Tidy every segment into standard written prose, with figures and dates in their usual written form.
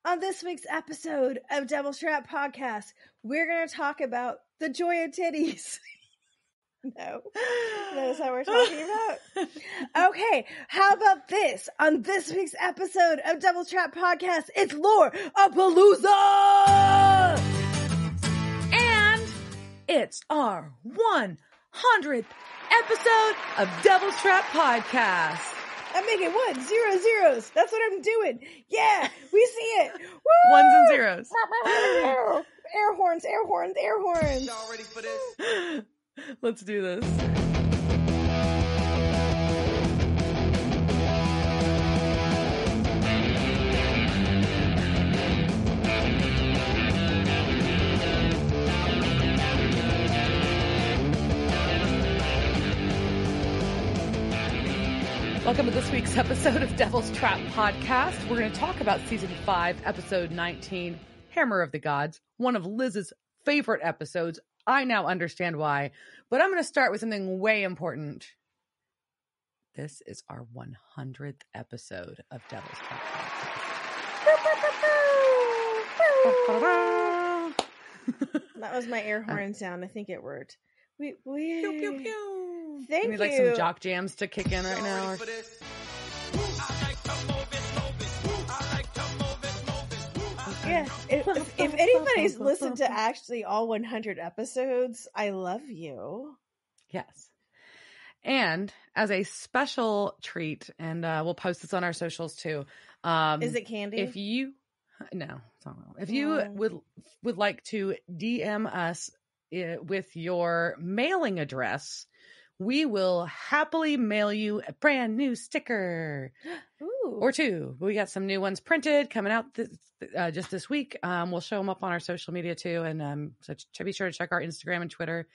On this week's episode of Devil's Trap Podcast, we're going to talk about the joy of titties. No, that's not what we're talking about. Okay, how about this? On this week's episode of Devil's Trap Podcast, it's Loreapalooza! And it's our 100th episode of Devil's Trap Podcast. I'm making 1 0 zeros. That's what I'm doing. Yeah, we see it. Woo! Ones and zeros. Air horns, air horns, air horns. Y'all ready for this? Let's do this. Welcome to this week's episode of Devil's Trap Podcast. We're going to talk about Season 5, Episode 19, Hammer of the Gods, one of Liz's favorite episodes. I now understand why, but I'm going to start with something way important. This is our 100th episode of Devil's Trap Podcast. That was my air horn sound. I think it worked. Pew, pew, pew. Thank you. you. Like some jock jams to kick in right now. Or... Yeah, if anybody's listened to actually all 100 episodes, I love you. Yes. And as a special treat, and we'll post this on our socials too. Is it candy? If you, no, it's not. If you would like to DM us with your mailing address, we will happily mail you a brand new sticker. Ooh. Or two. We got some new ones printed coming out just this week. We'll show them up on our social media too. And so be sure to check our Instagram and Twitter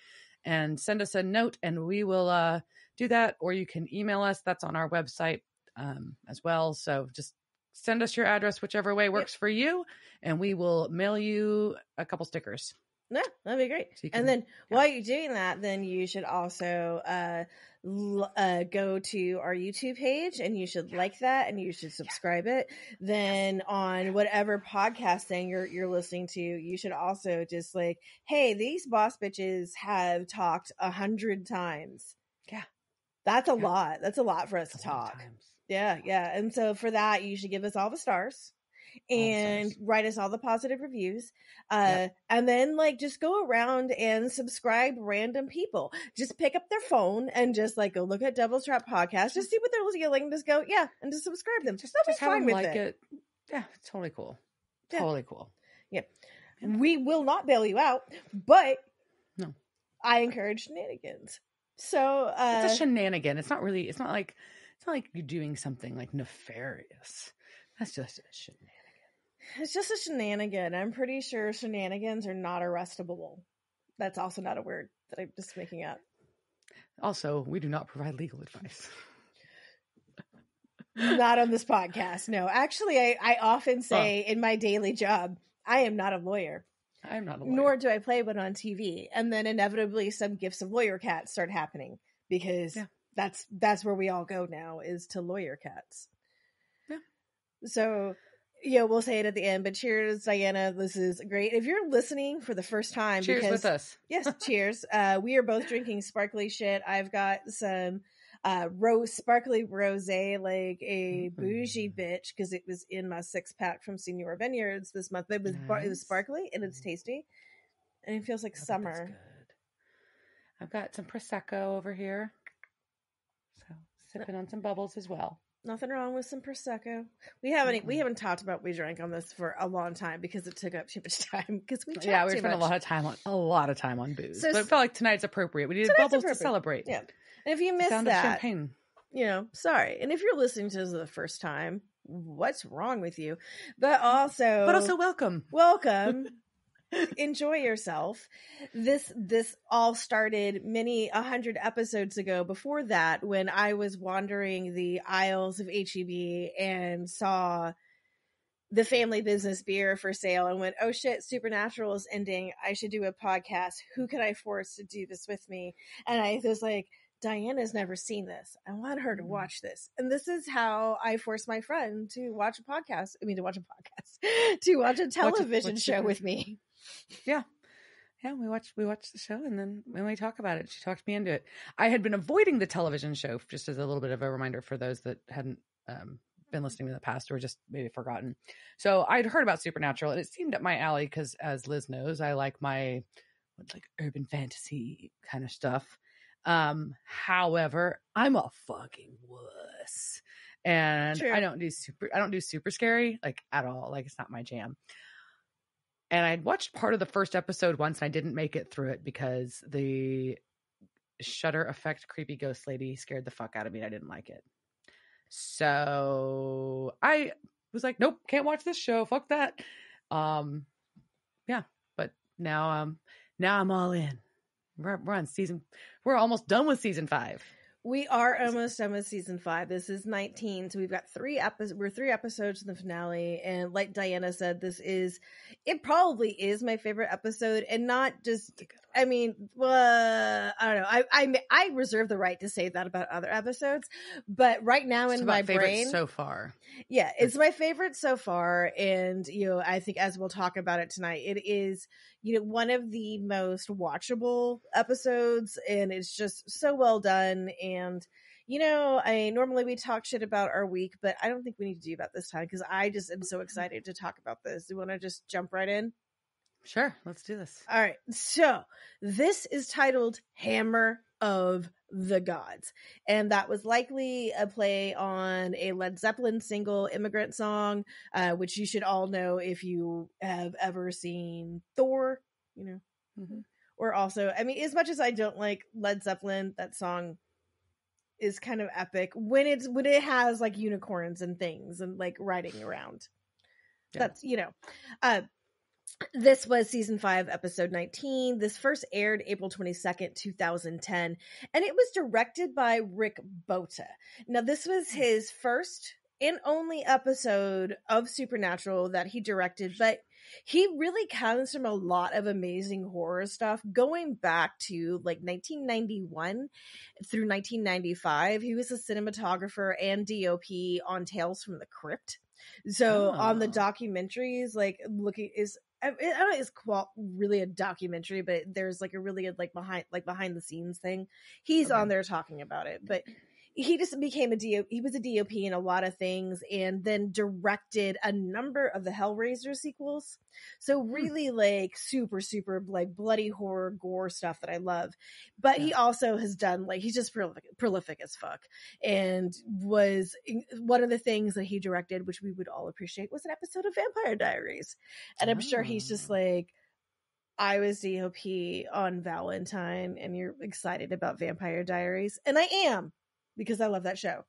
and send us a note and we will do that. Or you can email us. That's on our website as well. So just send us your address, whichever way works for you. And we will mail you a couple stickers. No, that'd be great. So and then while you're doing that, then you should also go to our YouTube page and you should like that and you should subscribe it. Then on whatever podcast thing you're listening to, you should also just like, hey, these boss bitches have talked 100 times. Yeah. That's a lot. That's a lot for us to talk. Yeah. And so for that, you should give us all the stars. And write us all the positive reviews. And then like just go around and subscribe random people. Just pick up their phone and just like go look at Devil's Trap Podcast. Just see what they're yelling and just go, yeah, and just subscribe them. Just fine with like it. Yeah, totally cool. Yeah. Totally cool. Yeah. We will not bail you out, but no. I encourage shenanigans. So it's a shenanigan. It's not like you're doing something like nefarious. That's just a shenanigan. It's just a shenanigan. I'm pretty sure shenanigans are not arrestable. That's also not a word that I'm just making up. Also, we do not provide legal advice. Not on this podcast. No, actually, I often say in my daily job, I am not a lawyer. I'm not a lawyer. Nor do I play one on TV. And then inevitably some gifts of lawyer cats start happening because that's where we all go now is to lawyer cats. Yeah. So... yeah, we'll say it at the end, but cheers, Diana. This is great. If you're listening for the first time, cheers with us. Yes, cheers. We are both drinking sparkly shit. I've got some sparkly rosé, like a bougie bitch, because it was in my 6-pack from Senora Vineyards this month. It was it was sparkly and it's tasty, and it feels like summer. Good. I've got some prosecco over here, so sipping on some bubbles as well. Nothing wrong with some prosecco. We haven't talked about what we drank on this for a long time because it took up too much time. Because we spent a lot of time on booze. So, but I felt like tonight's appropriate. We needed bubbles to celebrate. Yeah, and if you missed that, champagne. Sorry. And if you're listening to this for the first time, what's wrong with you? But also welcome. Enjoy yourself. This all started 100 episodes ago. Before that, when I was wandering the aisles of HEB and saw the family business beer for sale and went, oh shit, Supernatural is ending. I should do a podcast. Who can I force to do this with me? And I was like, Diana's never seen this. I want her to watch this. And this is how I force my friend to watch a podcast. To watch a television show with me. Yeah. Yeah, we watched the show, and then when we talk about it, she talked me into it. I had been avoiding the television show, just as a little bit of a reminder for those that hadn't been listening in the past or just maybe forgotten. So I'd heard about Supernatural, and it seemed up my alley because, as Liz knows, I like my urban fantasy kind of stuff. However, I'm a fucking wuss, and True. I don't do super scary like at all. Like, it's not my jam. And I'd watched part of the first episode once, and I didn't make it through it because the Shudder effect creepy ghost lady scared the fuck out of me. I didn't like it. So I was like, nope, can't watch this show. Fuck that. Yeah, but now I'm all in. We're almost done with season 5. We are almost done with season 5. This is 19, so we've got 3 episodes. We're 3 episodes in the finale, and like Diana said, it probably is my favorite episode, and not just. I mean, I don't know. I reserve the right to say that about other episodes, but right now in my brain, so far, yeah, it's my favorite so far, and I think as we'll talk about it tonight, it is one of the most watchable episodes, and it's just so well done. And normally we talk shit about our week, but I don't think we need to do that this time because I just am so excited to talk about this. Do you want to just jump right in? Sure, let's do this. All right, so this is titled Hammer of the Gods, and that was likely a play on a Led Zeppelin single, Immigrant Song, which you should all know if you have ever seen Thor, Mm-hmm. Or also, I mean, as much as I don't like Led Zeppelin, that song is kind of epic when it has like unicorns and things and like riding around. Yeah. That's this was season 5, episode 19. This first aired April 22nd, 2010, and it was directed by Rick Bota. Now, this was his first and only episode of Supernatural that he directed, but he really comes from a lot of amazing horror stuff going back to like 1991 through 1995. He was a cinematographer and DOP on Tales from the Crypt. So on the documentaries, like I don't know, it's really a documentary, but there's like a really good behind the scenes thing. He's on there talking about it, but he just became he was a DOP in a lot of things, and then directed a number of the Hellraiser sequels. So really like super, super like bloody horror gore stuff that I love. But he also has done he's just prolific as fuck. And was one of the things that he directed, which we would all appreciate, was an episode of Vampire Diaries. And I'm sure he's just like, I was DOP on Valentine and you're excited about Vampire Diaries. And I am. Because I love that show.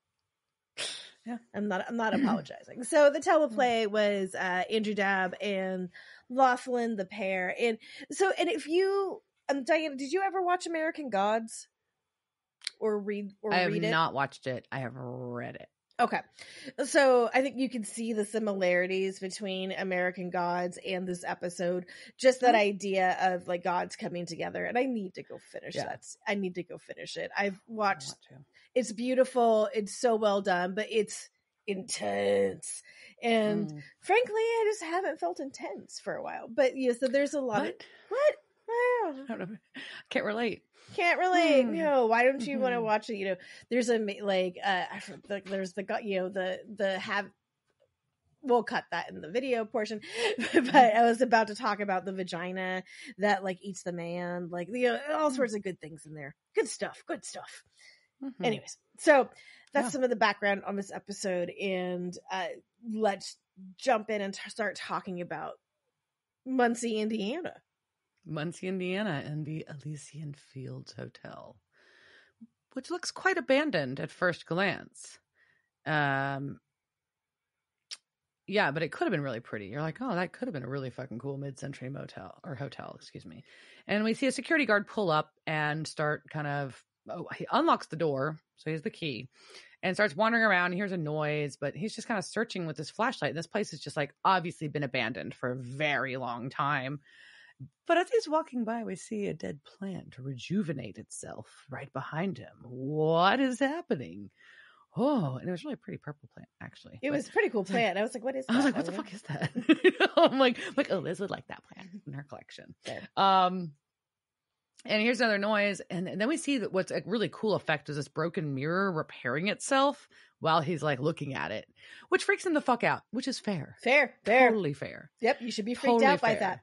Yeah, I'm not apologizing. So the teleplay was Andrew Dabb and Laughlin the pair, and if you, Diana, did you ever watch American Gods or read it? I have not watched it. I have read it. Okay, so I think you can see the similarities between American Gods and this episode. Just that idea of like gods coming together, and I need to go finish that. I need to go finish it. I've watched. It's beautiful. It's so well done, but it's intense. And frankly, I just haven't felt intense for a while. But so there's a lot of what? I don't know. Can't relate. No, why don't you want to watch it? There's there's we'll cut that in the video portion, but I was about to talk about the vagina that like eats the man, all sorts of good things in there. Good stuff. Anyways, so that's some of the background on this episode, and let's jump in and start talking about Muncie, Indiana. Muncie, Indiana, and the Elysian Fields Hotel, which looks quite abandoned at first glance. Yeah, but it could have been really pretty. You're like, oh, that could have been a really fucking cool mid-century hotel, excuse me. And we see a security guard pull up and start he unlocks the door, so he has the key, and starts wandering around. He hears a noise, but he's just kind of searching with his flashlight. And this place has just like obviously been abandoned for a very long time. But as he's walking by, we see a dead plant rejuvenate itself right behind him. What is happening? Oh, and it was really a pretty purple plant, actually. It was a pretty cool plant. I was like, what is that? I was like, what the fuck is that? I'm like, oh, Liz would like that plant in her collection. Okay. And here's another noise. And then we see that what's a really cool effect is this broken mirror repairing itself while he's like looking at it, which freaks him the fuck out, which is fair. Fair. Totally fair. Yep. You should be freaked out by that.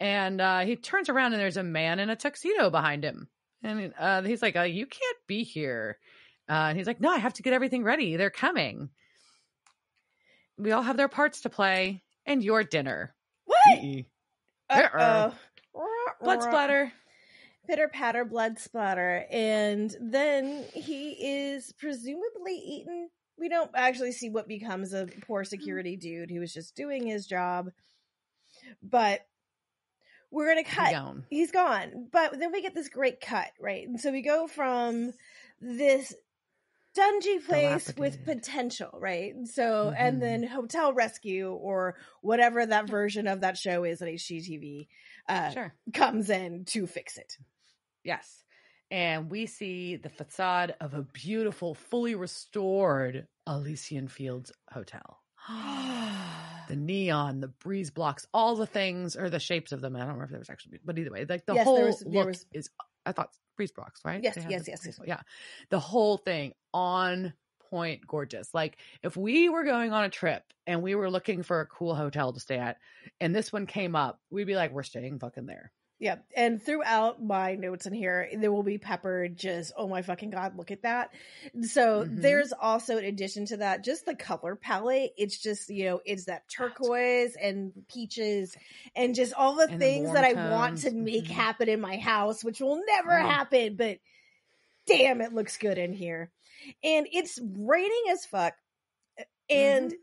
And he turns around and there's a man in a tuxedo behind him. And he's like, you can't be here. And he's like, no, I have to get everything ready. They're coming. We all have their parts to play. And your dinner. What? Uh-oh. Blood splatter. Pitter patter, blood splatter. And then he is presumably eaten. We don't actually see what becomes of poor security dude who was just doing his job. But we're going to cut. He's gone. But then we get this great cut, right? And so we go from this dungy place with potential, right? So, and then hotel rescue or whatever that version of that show is on HGTV comes in to fix it. Yes. And we see the facade of a beautiful, fully restored Elysian Fields hotel. The neon, the breeze blocks, all the things, or the shapes of them. I don't remember if there was actually, but either way, like the whole look is, I thought, breeze blocks, right? Yes. Yeah. The whole thing on point, gorgeous. Like if we were going on a trip and we were looking for a cool hotel to stay at and this one came up, we'd be like, we're staying fucking there. Yeah. And throughout my notes in here, there will be peppered just, oh my fucking God, look at that. So there's also, in addition to that, just the color palette. It's just, it's that turquoise and peaches and just all the things that I want to make happen in my house, which will never happen. But damn, it looks good in here. And it's raining as fuck. And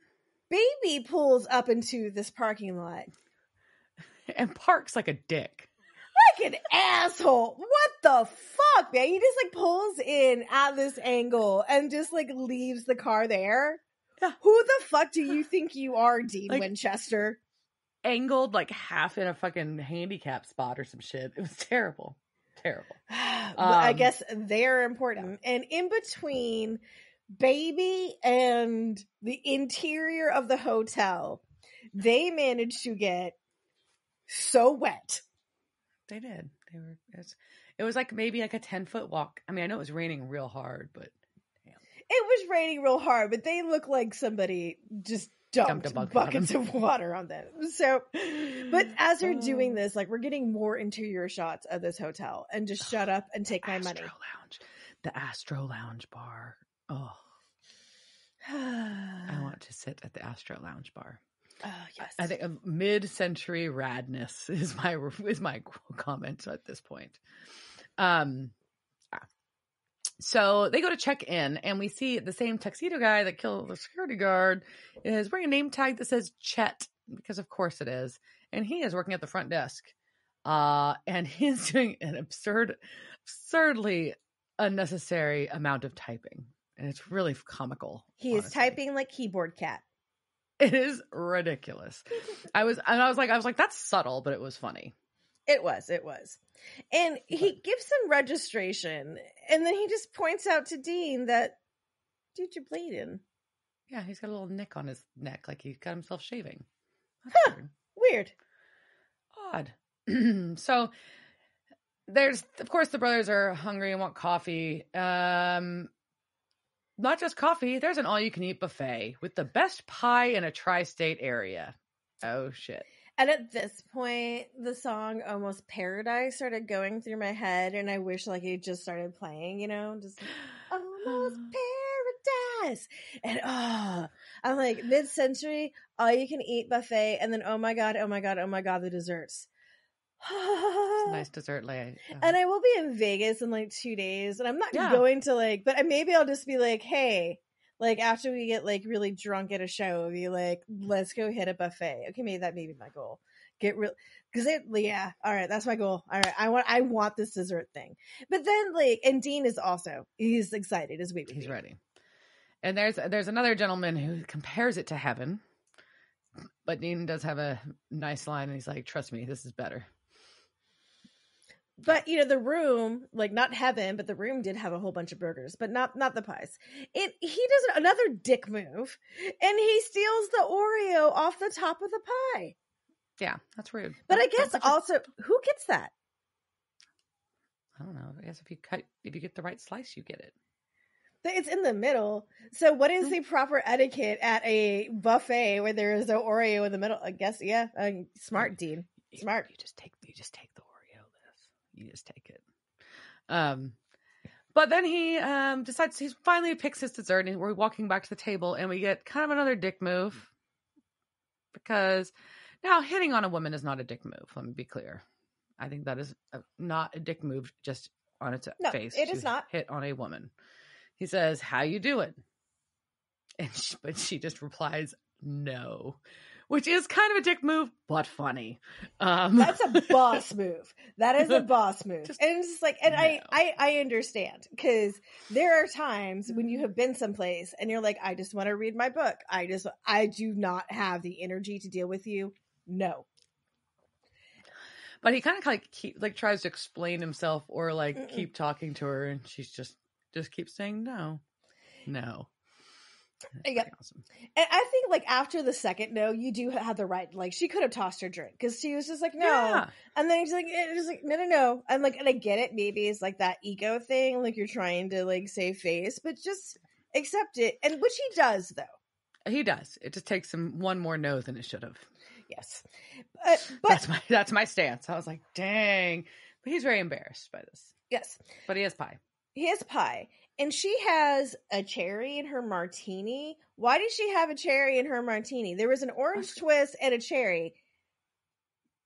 baby pulls up into this parking lot. And parks like a dick. Like an asshole. What the fuck, man? He just like pulls in at this angle and just like leaves the car there. Yeah. Who the fuck do you think you are, Dean Winchester? Angled like half in a fucking handicap spot or some shit. It was terrible. Terrible. I guess they're important. And in between baby and the interior of the hotel, they managed to get so wet. They did. It was like maybe like a 10-foot walk. I mean, I know it was raining real hard, but damn. It was raining real hard, but they look like somebody just dumped buckets of water on them. So, but as they're doing this, like we're getting more interior shots of this hotel and just shut up and take my money. The Astro Lounge bar. Oh, I want to sit at the Astro Lounge bar. Oh, yes. I think mid-century radness is my comment at this point. So they go to check in, and we see the same tuxedo guy that killed the security guard is wearing a name tag that says Chet, because of course it is, and he is working at the front desk, and he's doing an absurdly unnecessary amount of typing, and it's really comical. He is typing like keyboard cat. It is ridiculous. I was like, that's subtle, but it was funny. It was. And he gives him registration, and then he just points out to Dean that, dude, you're bleeding. Yeah, he's got a little nick on his neck, like he got himself shaving. That's weird. Odd. So there's, of course, the brothers are hungry and want coffee. Not just coffee, there's an all-you-can-eat buffet with the best pie in a tri-state area. Oh, shit. And at this point, the song Almost Paradise started going through my head, and I wish like it just started playing, just Almost Paradise. And I'm like, mid-century, all-you-can-eat buffet, and then oh my God, the desserts. It's a nice dessert lay. And I will be in Vegas in like 2 days, and I'm not going to but maybe I'll just be like, hey, like after we get like really drunk at a show, be like, let's go hit a buffet. Okay, maybe that may be my goal. Get real, because all right, that's my goal. All right, I want this dessert thing. But then and Dean is he's excited as we would be. He's ready. And there's another gentleman who compares it to heaven. But Dean does have a nice line, and he's like, "Trust me, this is better." But the room, like not heaven, but the room did have a whole bunch of burgers, but not the pies. He does another dick move, and he steals the Oreo off the top of the pie. Yeah, that's rude. But I guess also, who gets that? I don't know. I guess if you get the right slice, you get it. It's in the middle. So what is the proper etiquette at a buffet where there is no Oreo in the middle? I guess, yeah. Smart, Dean. Smart. You just take the Oreo, Liz. You just take it. But then he decides he finally picks his dessert, and we're walking back to the table, and we get kind of another dick move. Because now hitting on a woman is not a dick move. Let me be clear. I think that is not a dick move just on its face. It is not. Hit on a woman. He says, "How you doing?" But she just replies, "No," which is kind of a dick move, but funny. That's a boss move. That is a boss move. And it's just like, and no. I understand, because there are times when you have been someplace and you're like, I just want to read my book. I do not have the energy to deal with you. No. But he kind of tries to explain himself or keep talking to her, and she's just keeps saying no. Yeah. Awesome. And I think after the second no, you do have the right. She could have tossed her drink, because she was just like no, yeah. And then he's like, no, and I get it. Maybe it's that ego thing, you're trying to save face, but just accept it, and which he does though. He does. It just takes him one more no than it should have. Yes, but that's my stance. I was like, dang, but he's very embarrassed by this. Yes, but he has pie. And she has a cherry in her martini. Why did she have a cherry in her martini? There was an orange twist and a cherry.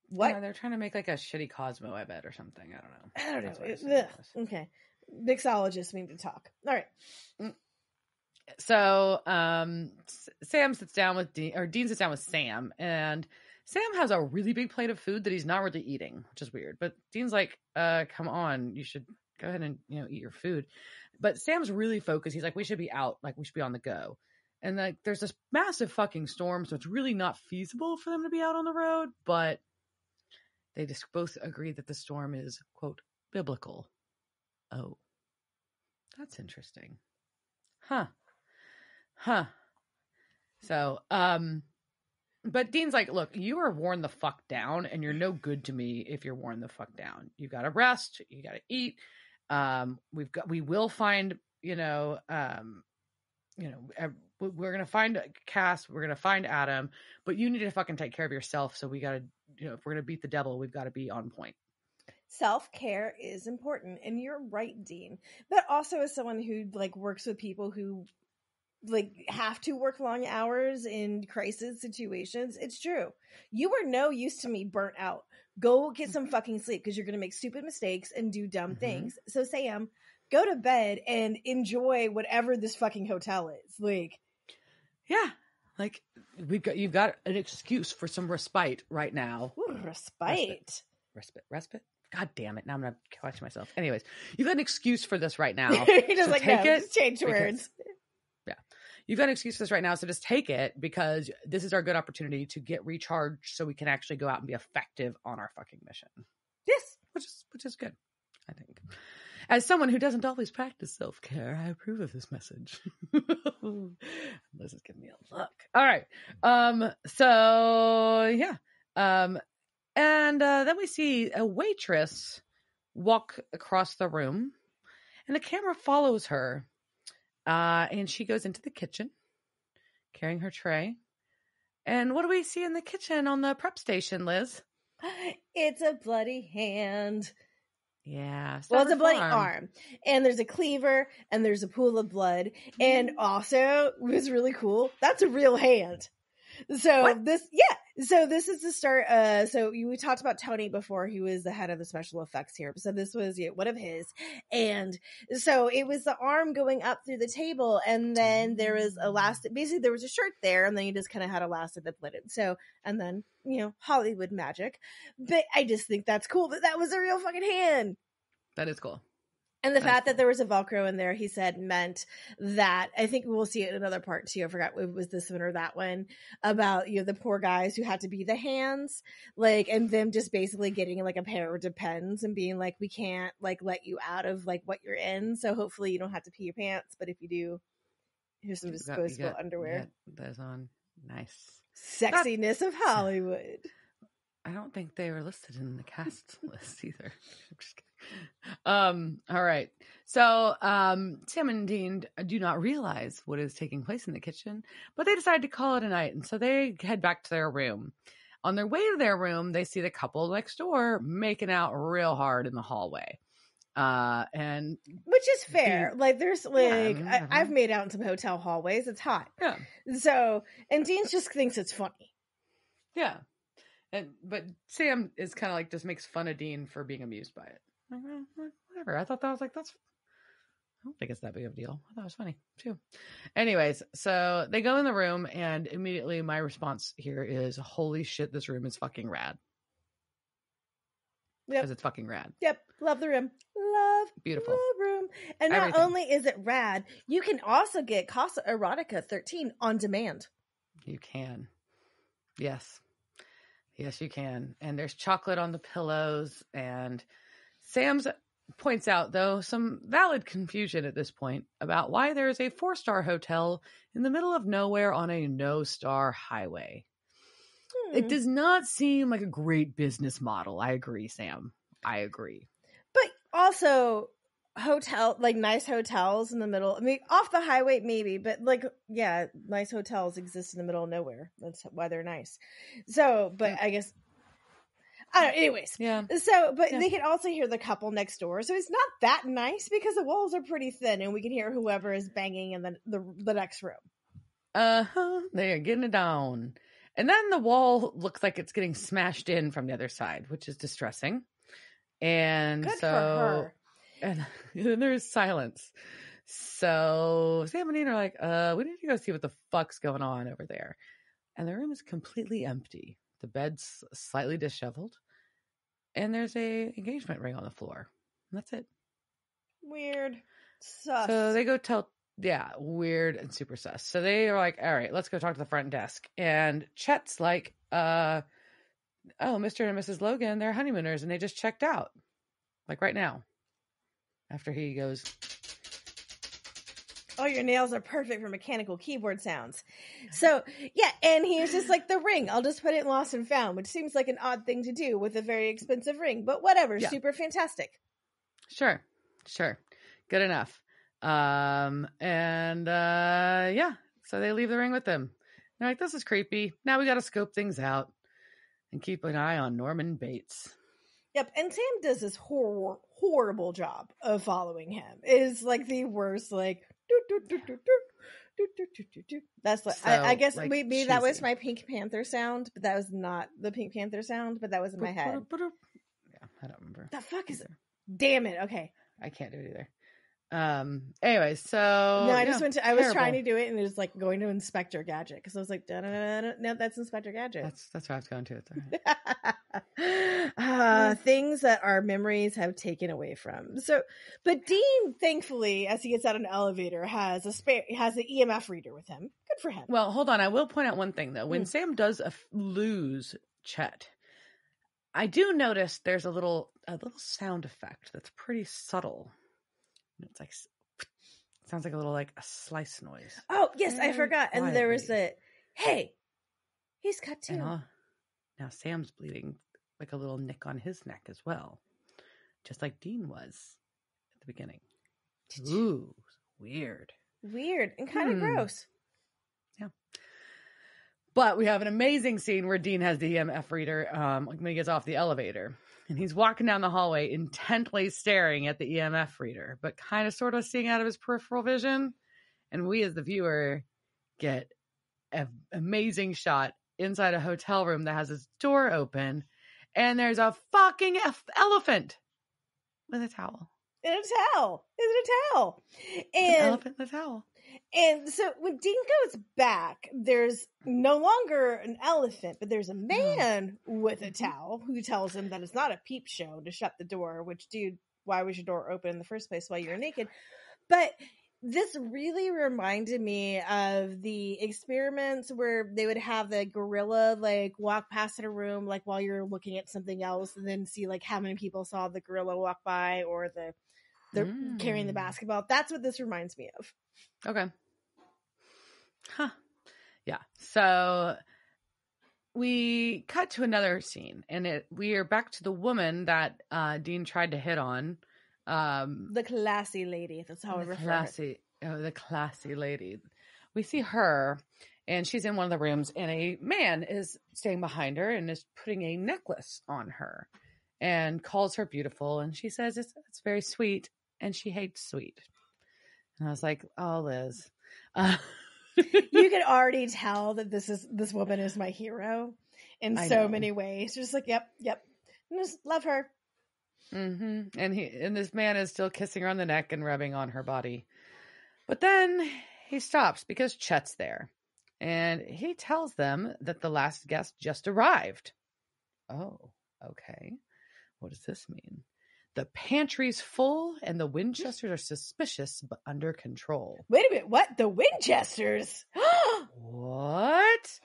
What? Yeah, they're trying to make a shitty Cosmo, I bet, or something. I don't know. Okay. Mixologists need to talk. All right. So Sam sits down with Dean, or Dean sits down with Sam, and Sam has a really big plate of food that he's not really eating, which is weird. But Dean's like, come on, you should go ahead and eat your food. But Sam's really focused. He's like, we should be out, we should be on the go. And there's this massive fucking storm, so it's really not feasible for them to be out on the road. But they just both agree that the storm is, quote, biblical. Oh, that's interesting. Huh. So, but Dean's like, look, you are worn the fuck down, and you're no good to me if you're worn the fuck down. You got to rest. You got to eat. We will find, we're going to find Cass. We're going to find Adam, but you need to fucking take care of yourself. So we got to, if we're going to beat the devil, we've got to be on point. Self-care is important, and you're right, Dean. But also, as someone who works with people who have to work long hours in crisis situations, it's true. You are no use to me burnt out. Go get some fucking sleep, because you're going to make stupid mistakes and do dumb things. So Sam, go to bed and enjoy whatever this fucking hotel is. Yeah. You've got an excuse for some respite right now. Ooh, respite. Respite. God damn it. Now I'm going to catch myself. Anyways, you've got an excuse for this right now. He does take it. Just change words. Yeah. You've got an excuse for this right now. So just take it, because this is our good opportunity to get recharged so we can actually go out and be effective on our fucking mission. Yes. Which is good, I think. As someone who doesn't always practice self-care, I approve of this message. Liz is giving me a look. All right. So yeah. And then we see a waitress walk across the room, and the camera follows her. And she goes into the kitchen carrying her tray. And what do we see in the kitchen on the prep station, Liz? It's a bloody hand. Yeah. Well, it's a bloody arm. And there's a cleaver, and there's a pool of blood. And also, it was really cool, that's a real hand. So what? This is the start. We talked about Tony before, who was the head of the special effects here. So this was one of his. And so it was the arm going up through the table, and then there was basically there was a shirt there, and then you just kind of had elastic that bled it. So, and then, Hollywood magic. But I just think that's cool that was a real fucking hand. That is cool. And the fact that there was a Velcro in there, he said, meant that, I think we'll see it in another part too. I forgot if it was this one or that one, about, you know, the poor guys who had to be the hands, like, and them just basically getting like a pair of Depends and being like, we can't like let you out of like what you're in. So hopefully you don't have to pee your pants. But if you do, here's some disposable underwear. Those on. Nice. Sexiness of Hollywood. I don't think they were listed in the cast list either. I'm just kidding. All right. So Sam and Dean do not realize what is taking place in the kitchen, but they decide to call it a night. And so they head back to their room. On their way to their room, they see the couple next door making out real hard in the hallway. And which is fair. Dean, like there's like I've made out in some hotel hallways. It's hot. Yeah. So and Dean just thinks it's funny. Yeah. But Sam is kind of like just makes fun of Dean for being amused by it. Like, whatever. I thought that was like, I don't think it's that big of a deal. I thought it was funny too. Anyways, so they go in the room and immediately my response here is, holy shit, this room is fucking rad. Yep. Because it's fucking rad. Yep. Love the room. Love beautiful the room. And not only is it rad, you can also get Casa Erotica 13 on demand. You can. Yes. Yes, you can. And there's chocolate on the pillows. And Sam's points out, though, some valid confusion at this point about why there is a 4-star hotel in the middle of nowhere on a no-star highway. It does not seem like a great business model. I agree, Sam. I agree. But also, nice hotels in the middle. I mean, off the highway, maybe, but like, yeah, nice hotels exist in the middle of nowhere. That's why they're nice. So, but yeah. I guess, I don't know. Anyways. Yeah. So, but they can also hear the couple next door. So it's not that nice because the walls are pretty thin and we can hear whoever is banging in the next room. They are getting it down. And then the wall looks like it's getting smashed in from the other side, which is distressing. And good for her. And then there's silence. So Sam and Dean are like, we need to go see what the fuck's going on over there. And the room is completely empty. The bed's slightly disheveled. And there's a engagement ring on the floor. And that's it. Weird. Sus. So they go tell, weird and super sus. So they are like, all right, let's go talk to the front desk. And Chet's like, Mr. and Mrs. Logan, they're honeymooners and they just checked out. Like right now. After he goes, oh, your nails are perfect for mechanical keyboard sounds. So, yeah, and he's just like, the ring, I'll just put it in Lost and Found, which seems like an odd thing to do with a very expensive ring, but whatever, super fantastic. Sure. Good enough. So they leave the ring with them. They're like, this is creepy. Now we got to scope things out and keep an eye on Norman Bates. Yep, and Sam does this horrible job of following him. It is like the worst, like that's like, so, I guess like, maybe cheesy. That was my Pink Panther sound, but that was not the Pink Panther sound, but that was in my head. Yeah, I don't remember. The fuck is it? Damn it. Okay. I can't do it either. Anyway, so no, I just went to. I was trying to do it, and it was like going to Inspector Gadget because I was like, no, that's Inspector Gadget. That's what I was going to. It's all right. Things that our memories have taken away from. So, but Dean, thankfully, as he gets out of an elevator, has an EMF reader with him. Good for him. Well, hold on. I will point out one thing though. When Sam does lose Chet, I do notice there's a little sound effect that's pretty subtle. It's like sounds like a little like a slice noise. Oh yes, I forgot. Quietly. And there was hey, he's cut too. Now Sam's bleeding like a little nick on his neck as well, just like Dean was at the beginning. Ooh, weird and kind of gross. Yeah. But we have an amazing scene where Dean has the EMF reader when he gets off the elevator. And he's walking down the hallway intently staring at the EMF reader, but kind of sort of seeing out of his peripheral vision. And we as the viewer get an amazing shot inside a hotel room that has its door open. And there's a fucking elephant with a towel. In a towel. And an elephant in a towel. And so when Dean goes back, there's no longer an elephant, but there's a man with a towel who tells him that it's not a peep show to shut the door, which, dude, why was your door open in the first place while you were naked? But this really reminded me of the experiments where they would have the gorilla like walk past in a room like while you're looking at something else, and then see like how many people saw the gorilla walk by, or the carrying the basketball. That's what this reminds me of. Okay. Huh. Yeah. So we cut to another scene, and we are back to the woman that Dean tried to hit on. The classy lady. That's how I refer to it. The classy lady. We see her, and she's in one of the rooms, and a man is staying behind her and is putting a necklace on her and calls her beautiful. And she says it's very sweet, and she hates sweet. And I was like, oh, Liz. You could already tell that this woman is my hero in so many ways. Just like, yep. I just love her. Mm-hmm. And this man is still kissing her on the neck and rubbing on her body. But then he stops because Chet's there. And he tells them that the last guest just arrived. Oh, okay. What does this mean? The pantry's full and the Winchesters are suspicious but under control. Wait a minute. What? The Winchesters? What?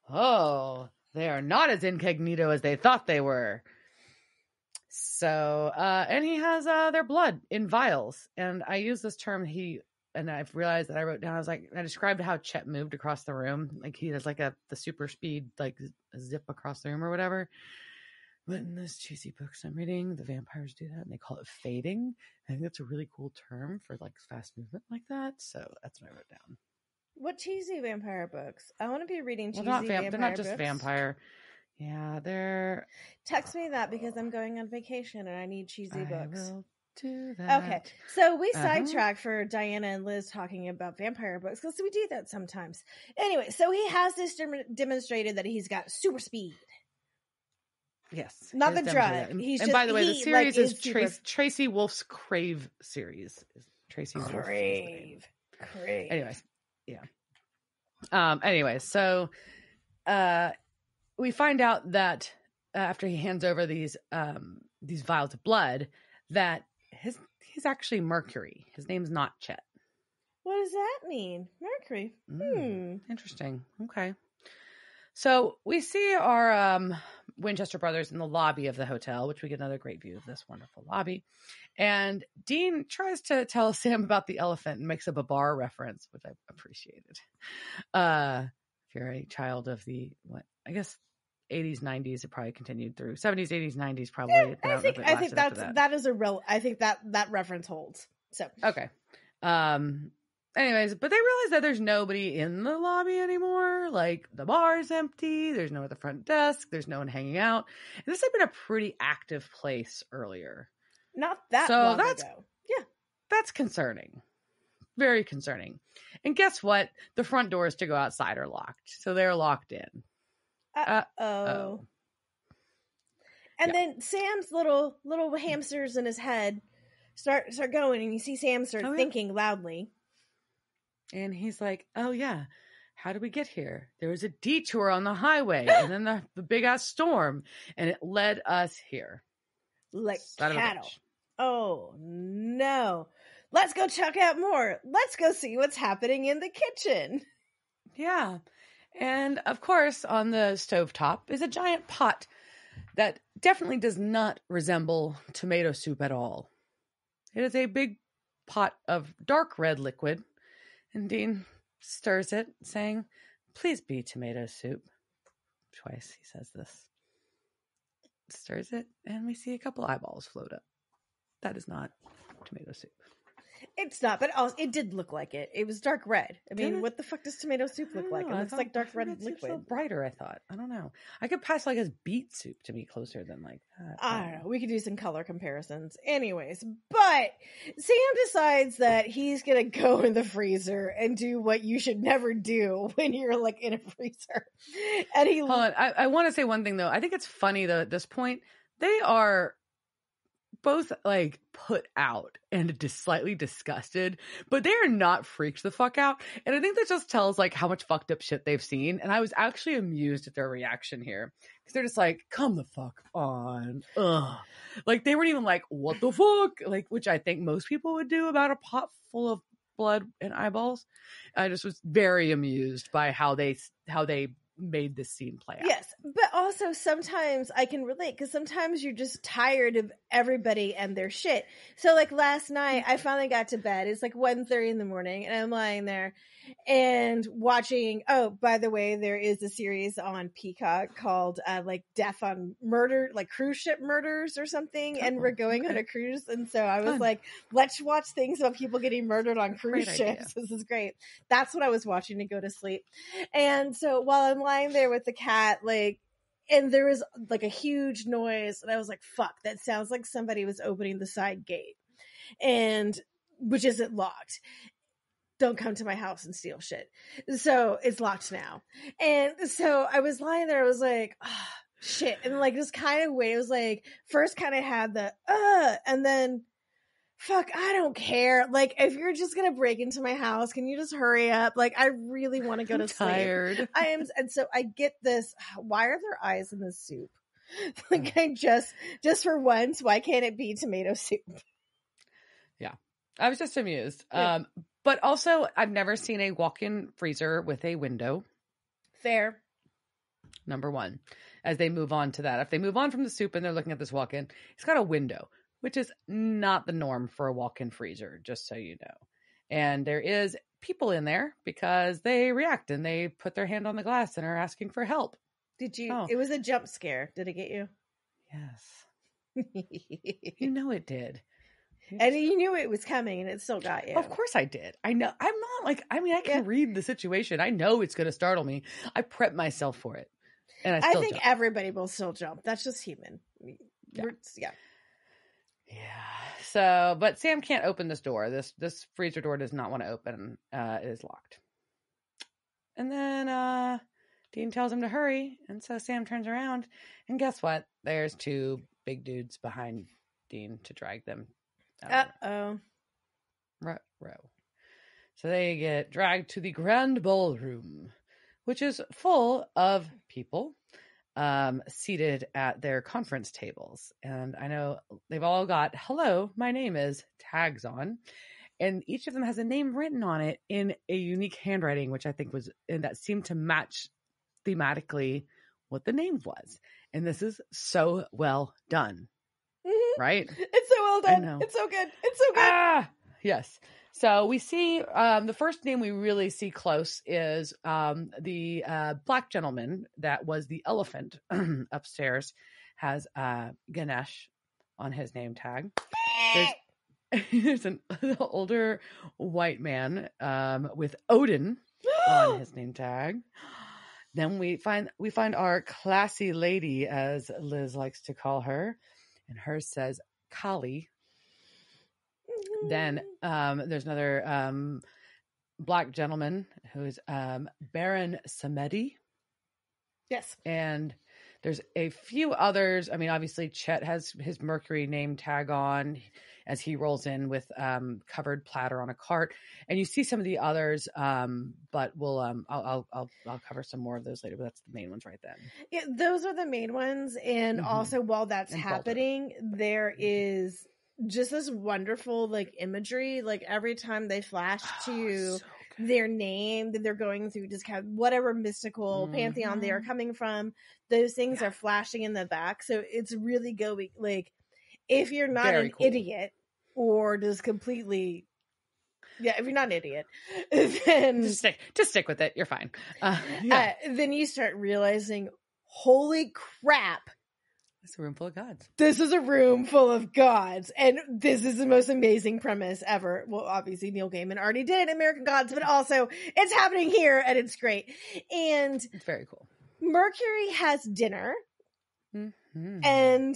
Oh, they are not as incognito as they thought they were. So, and he has their blood in vials. And I use this term, and I've realized that I wrote down, I described how Chet moved across the room. Like he has like the super speed, like zip across the room or whatever. But in this cheesy books I'm reading, the vampires do that and they call it fading. I think that's a really cool term for like fast movement like that. So that's what I wrote down. What cheesy vampire books? I want to be reading cheesy vampire books. They're not just vampire. Yeah, they're... Text me that because I'm going on vacation and I need cheesy books. I will do that. Okay, so we sidetracked for Diana and Liz talking about vampire books because we do that sometimes. Anyway, so he has this demonstrated that he's got super speed. Yes. Not the drug. And by the way, the series is Tracy Wolf's Crave series. Tracy Crave. Anyways, yeah. Anyway, so we find out that after he hands over these vials of blood, that he's actually Mercury. His name's not Chet. What does that mean? Mercury. Interesting. Okay. So we see our Winchester brothers in the lobby of the hotel, which we get another great view of this wonderful lobby. And Dean tries to tell Sam about the elephant and makes up a bar reference, which I appreciated. If you're a child of the, I guess 80s, 90s, it probably continued through 70s, 80s, 90s, probably. Yeah, I think that reference holds. So okay. Anyways, but they realize that there's nobody in the lobby anymore. Like the bar is empty. There's no one at the front desk. There's no one hanging out. And this had been a pretty active place earlier. Not that long ago. Yeah. That's concerning. Very concerning. And guess what? The front doors to go outside are locked. So they're locked in. Uh-oh. And then Sam's little hamsters in his head start going, and you see Sam start thinking loudly. And he's like, oh yeah, how did we get here? There was a detour on the highway and then the big ass storm, and it led us here. Like cattle. Oh no. Let's go check out more. Let's go see what's happening in the kitchen. Yeah. And of course, on the stovetop is a giant pot that definitely does not resemble tomato soup at all. It is a big pot of dark red liquid. And Dean stirs it, saying, please be tomato soup. Twice he says this. Stirs it, and we see a couple eyeballs float up. That is not tomato soup. It's not, but also, it did look like it. It was dark red. I mean, what the fuck does tomato soup look like? It looks like dark red liquid. It's brighter, I thought. I don't know. I could pass like as beet soup to be closer than like that. I don't know. We could do some color comparisons. Anyways, but Sam decides that he's going to go in the freezer and do what you should never do when you're like in a freezer. And Hold on. I want to say one thing though. I think it's funny though at this point. They are both like put out and just slightly disgusted, but they are not freaked the fuck out. And I think that just tells like how much fucked up shit they've seen. And I was actually amused at their reaction here because they're just like, come the fuck on. Ugh. Like they weren't even like, what the fuck? Like, which I think most people would do about a pot full of blood and eyeballs. I just was very amused by how they made this scene play out. Yes, but also sometimes I can relate because sometimes you're just tired of everybody and their shit. So like last night I finally got to bed. It's like 1:30 in the morning and I'm lying there and watching, oh, by the way, there is a series on Peacock called like Death on Murder, like cruise ship murders or something, and we're going on a cruise, and so I was like, let's watch things about people getting murdered on cruise ships. This is great. That's what I was watching to go to sleep. And so while I'm lying there with the cat, like, and there was like a huge noise, and I was like, fuck, that sounds like somebody was opening the side gate, and which isn't locked. Don't come to my house and steal shit. So it's locked now. And so I was lying there. I was like, oh, shit. And like this kind of way, it was like, first kind of had the, and then fuck, I don't care. Like, if you're just going to break into my house, can you just hurry up? Like, I really want to go to sleep. Tired. I am. And so I get this, why are there eyes in this soup? Like I just for once, why can't it be tomato soup? Yeah. I was just amused. Yeah. But also, I've never seen a walk-in freezer with a window. Fair. Number one, as they move on to that. If they move on from the soup and they're looking at this walk-in, it's got a window, which is not the norm for a walk-in freezer, just so you know. And there is people in there because they react and they put their hand on the glass and are asking for help. Did you? Oh. It was a jump scare. Did it get you? Yes. You know it did. And you knew it was coming and it still got you. Of course I did. I know. I'm not like, I mean, I can read the situation. I know it's going to startle me. I prep myself for it. And I think jump. Everybody will still jump. That's just human. Yeah. So, but Sam can't open this door. This freezer door does not want to open. It is locked. And then Dean tells him to hurry. And so Sam turns around and guess what? There's two big dudes behind Dean to drag them. Uh-oh. Ruh-roh. So they get dragged to the grand ballroom, which is full of people seated at their conference tables. And I know they've all got, hello, my name is tags on. And each of them has a name written on it in a unique handwriting, which I think was, and that seemed to match thematically what the name was. And this is so well done. Mm-hmm. Right? It's so well done. It's so good. It's so good. Yes. So we see the first name we really see close is the black gentleman that was the elephant upstairs has Ganesh on his name tag. There's an older white man with Odin on his name tag. Then we find our classy lady, as Liz likes to call her, and hers says Kali. Then there's another black gentleman who's Baron Samedi. Yes. And there's a few others. I mean, obviously Chet has his Mercury name tag on as he rolls in with covered platter on a cart. And you see some of the others, but we'll I'll cover some more of those later, but that's the main ones right then. Yeah, those are the main ones. And also while that's happening, there is just this wonderful like imagery. Like every time they flash to their name that they're going through, just kind of whatever mystical pantheon they are coming from, those things are flashing in the back. So it's really going like, if you're not an idiot or just completely, if you're not an idiot, then just stick with it. You're fine. Then you start realizing, holy crap. It's a room full of gods. This is a room full of gods. And this is the most amazing premise ever. Well, obviously Neil Gaiman already did it in American Gods, but also it's happening here and it's great. And it's very cool. Mercury has dinner. Mm-hmm. And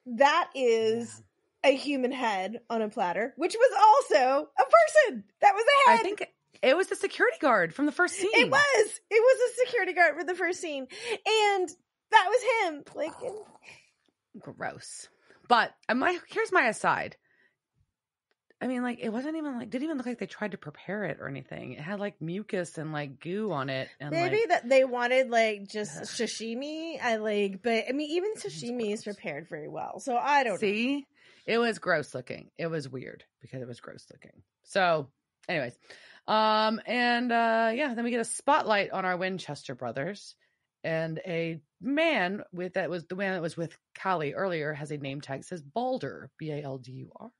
that is a human head on a platter, which was also a person. That was a head. I think it was the security guard from the first scene. It was a security guard from the first scene. And that was him. Like, gross. But here's my aside. I mean, like, it wasn't even like, didn't even look like they tried to prepare it or anything. It had like mucus and like goo on it. And maybe like, that they wanted like just sashimi. But I mean, even sashimi is prepared very well. So I don't know. It was gross looking. It was weird because it was gross looking. So anyways, then we get a spotlight on our Winchester brothers, and a man that was with Callie earlier has a name tag that says Baldur, Baldur.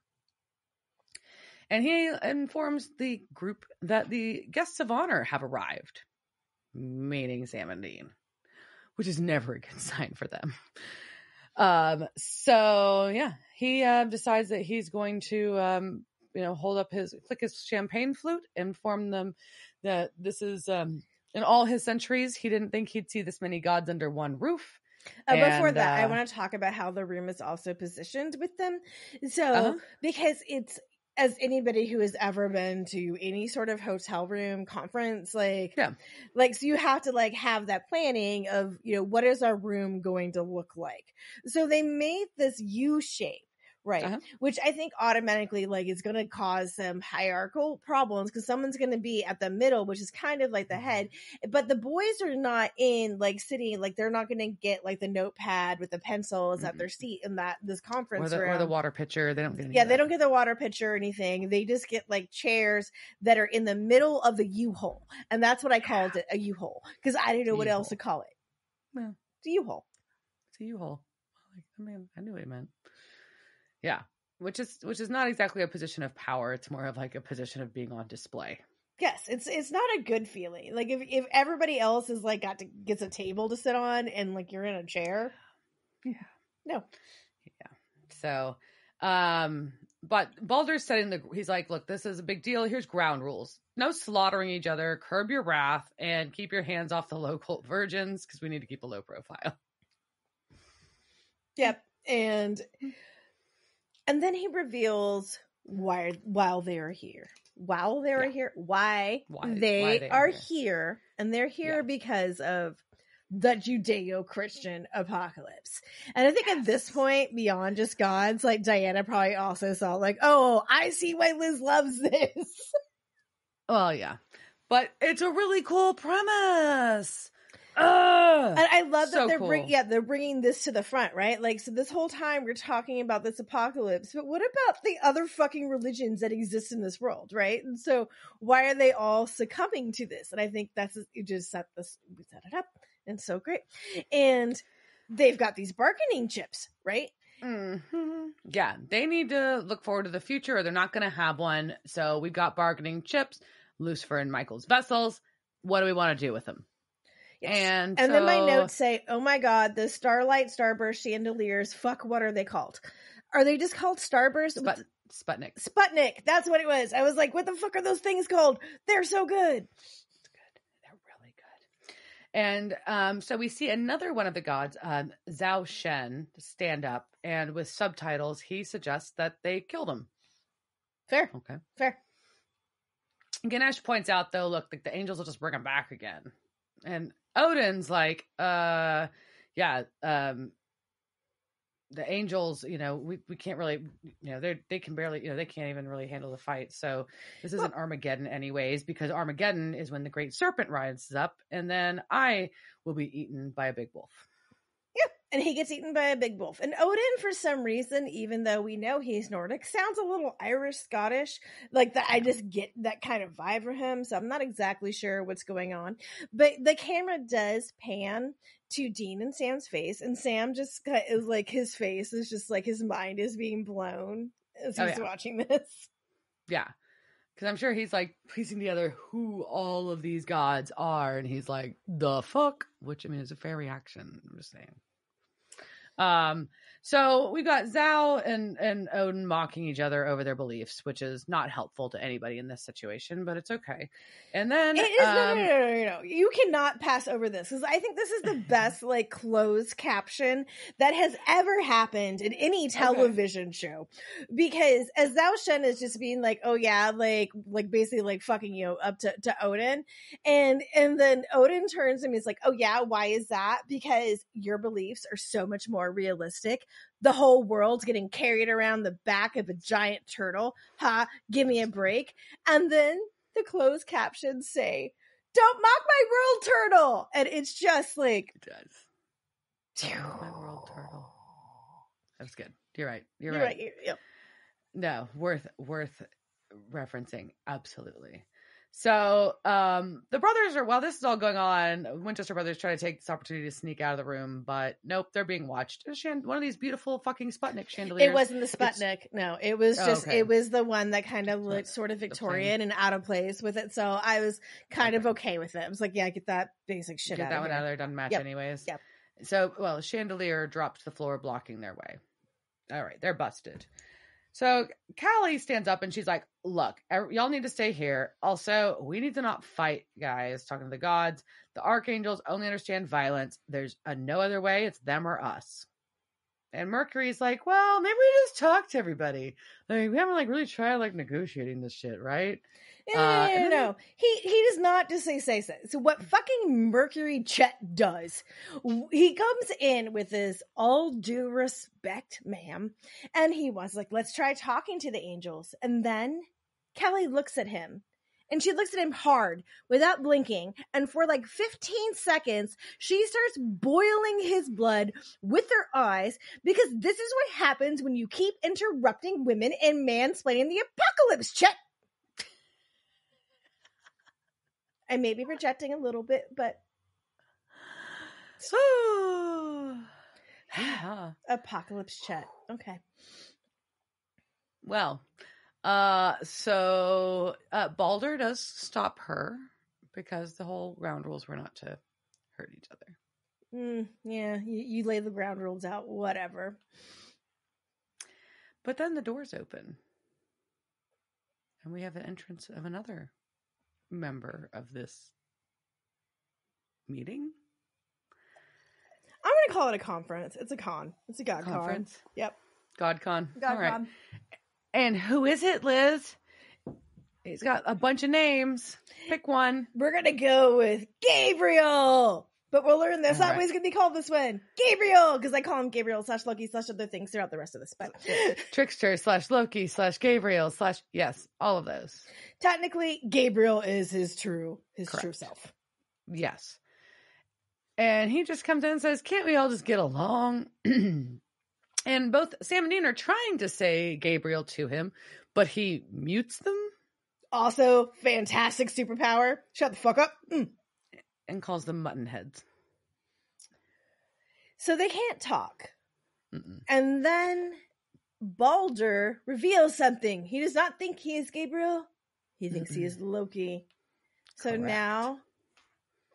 And he informs the group that the guests of honor have arrived, meaning Sam and Dean, which is never a good sign for them. He decides that he's going to, flick his champagne flute, inform them that this is, in all his centuries, he didn't think he'd see this many gods under one roof. Before that, I want to talk about how the room is also positioned with them. So, because it's, as anybody who has ever been to any sort of hotel room conference, so you have to like have that planning of, what is our room going to look like? So they made this U shape, right? Which I think automatically like is going to cause some hierarchical problems because someone's going to be at the middle, which is kind of like the head, but the boys are not in like sitting, like they're not going to get like the notepad with the pencils at their seat in this conference room. Or the water pitcher. They don't get they don't get the water pitcher or anything. They just get like chairs that are in the middle of the U-hole. And that's what I called it, a U-hole, because I didn't know what else to call it. Well, it's a U-hole. It's a U-hole. I mean, I knew what it meant. Yeah, which is not exactly a position of power. It's more of like a position of being on display. Yes, it's not a good feeling. Like if everybody else is like gets a table to sit on and like you're in a chair. Yeah. No. Yeah. So, but Baldur's he's like, look, this is a big deal. Here's ground rules. No slaughtering each other, curb your wrath, and keep your hands off the local virgins because we need to keep a low profile. Yep. And then he reveals why they are here. While they are here, why they are here. And they're here because of the Judeo-Christian apocalypse. And I think at this point, beyond just gods, like Diana probably also saw like, oh, I see why Liz loves this. Well, yeah. But it's a really cool premise. And I love that they're bringing this to the front, right? Like, so this whole time we're talking about this apocalypse, but what about the other fucking religions that exist in this world, right? And so why are they all succumbing to this? And I think we set it up, and so great. And they've got these bargaining chips, right? Mm-hmm. Yeah, they need to look forward to the future, or they're not going to have one. So we've got bargaining chips, Lucifer and Michael's vessels. What do we want to do with them? Yes. And then my notes say, oh my God, the Starlight Starburst chandeliers, fuck, what are they called? Are they just called Starburst? Sputnik. Sputnik. That's what it was. I was like, what the fuck are those things called? They're so good. It's good. They're really good. And so we see another one of the gods, Zao Shen, stand up, and with subtitles, he suggests that they killed him. Fair. Okay. Fair. Ganesh points out, though, look, the angels will just bring him back again. And Odin's like, the angels, we can't really, they can barely, they can't even really handle the fight. So this isn't Armageddon anyways, because Armageddon is when the great serpent rises up, and then I will be eaten by a big wolf. Yeah, and he gets eaten by a big wolf. And Odin, for some reason, even though we know he's Nordic, sounds a little Irish, Scottish. Like that, I just get that kind of vibe from him. So I'm not exactly sure what's going on. But the camera does pan to Dean and Sam's face, and Sam just is like, his face is just like his mind is being blown as he's watching this. Yeah. Because I'm sure he's like piecing together who all of these gods are, and he's like, the fuck? Which, I mean, is a fair reaction. I'm just saying. So we've got Zao and Odin mocking each other over their beliefs, which is not helpful to anybody in this situation, but it's okay. And then it is no. You cannot pass over this, because I think this is the best like closed caption that has ever happened in any television show. Because as Zao Shen is just being like, oh yeah, like basically like fucking up to Odin, and then Odin turns to him and is like, oh yeah, why is that? Because your beliefs are so much more realistic. The whole world's getting carried around the back of a giant turtle. Ha, give me a break. And then the closed captions say, "Don't mock my world turtle." And it's just like, it does. My world turtle. That was good. You're right. You're right. Yep. No, worth referencing. Absolutely. So the brothers are, while this is all going on, Winchester brothers try to take this opportunity to sneak out of the room, but nope, they're being watched. One of these beautiful fucking Sputnik chandeliers. It wasn't the Sputnik. No, it was just, it was the one that kind of looked sort of Victorian and out of place with it. So I was kind of okay with it. I was like, yeah, get that basic shit out of here. Get that one out of there. Doesn't match anyways. Yep. So, well, the chandelier dropped to the floor, blocking their way. All right, they're busted. So Callie stands up and she's like, look, y'all need to stay here. Also, we need to not fight, guys. Talking to the gods. The archangels only understand violence. There's no other way. It's them or us. And Mercury's like, well, maybe we just talk to everybody. Like, we haven't really tried negotiating this shit, right? No. He does not just say. So what fucking Mercury Chet does, he comes in with his all due respect, ma'am, and he was like, let's try talking to the angels. And then Kelly looks at him, and she looks at him hard without blinking. And for 15 seconds, she starts boiling his blood with her eyes, because this is what happens when you keep interrupting women and mansplaining the apocalypse, Chet. I may be projecting a little bit, but apocalypse Chet. Okay. Well, so Balder does stop her, because the whole ground rules were not to hurt each other. Yeah, you lay the ground rules out, whatever. But then the doors open, and we have an entrance of another member of this meeting. I'm gonna call it a conference. It's a con. It's a god conference. Con. Yep. God con. God con. And who is it, Liz? He's got a bunch of names. Pick one. We're gonna go with Gabriel. But we'll learn this. Not always gonna be called this one. Gabriel, because I call him Gabriel / Loki / other things throughout the rest of this. But Trickster / Loki / Gabriel / yes, all of those. Technically, Gabriel is his true self. Yes. And he just comes in and says, can't we all just get along? And both Sam and Dean are trying to say Gabriel to him, but he mutes them. Also, fantastic superpower. Shut the fuck up. And calls them mutton heads. So they can't talk. And then Balder reveals something. He does not think he is Gabriel. He thinks he is Loki. So correct. Now,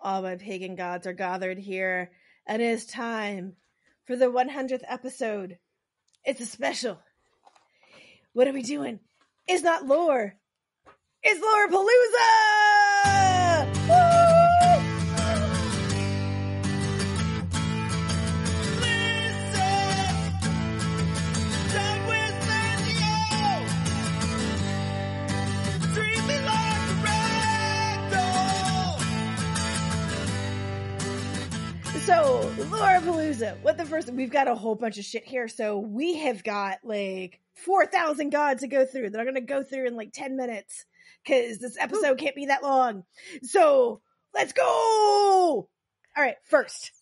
all my pagan gods are gathered here, and it is time for the 100th episode. It's a special. What are we doing? It's not lore. It's Loreapalooza! Woo! So, Loreapalooza, we've got a whole bunch of shit here. So we have got 4,000 gods to go through that I'm going to go through in 10 minutes, because this episode can't be that long. So let's go. All right. First,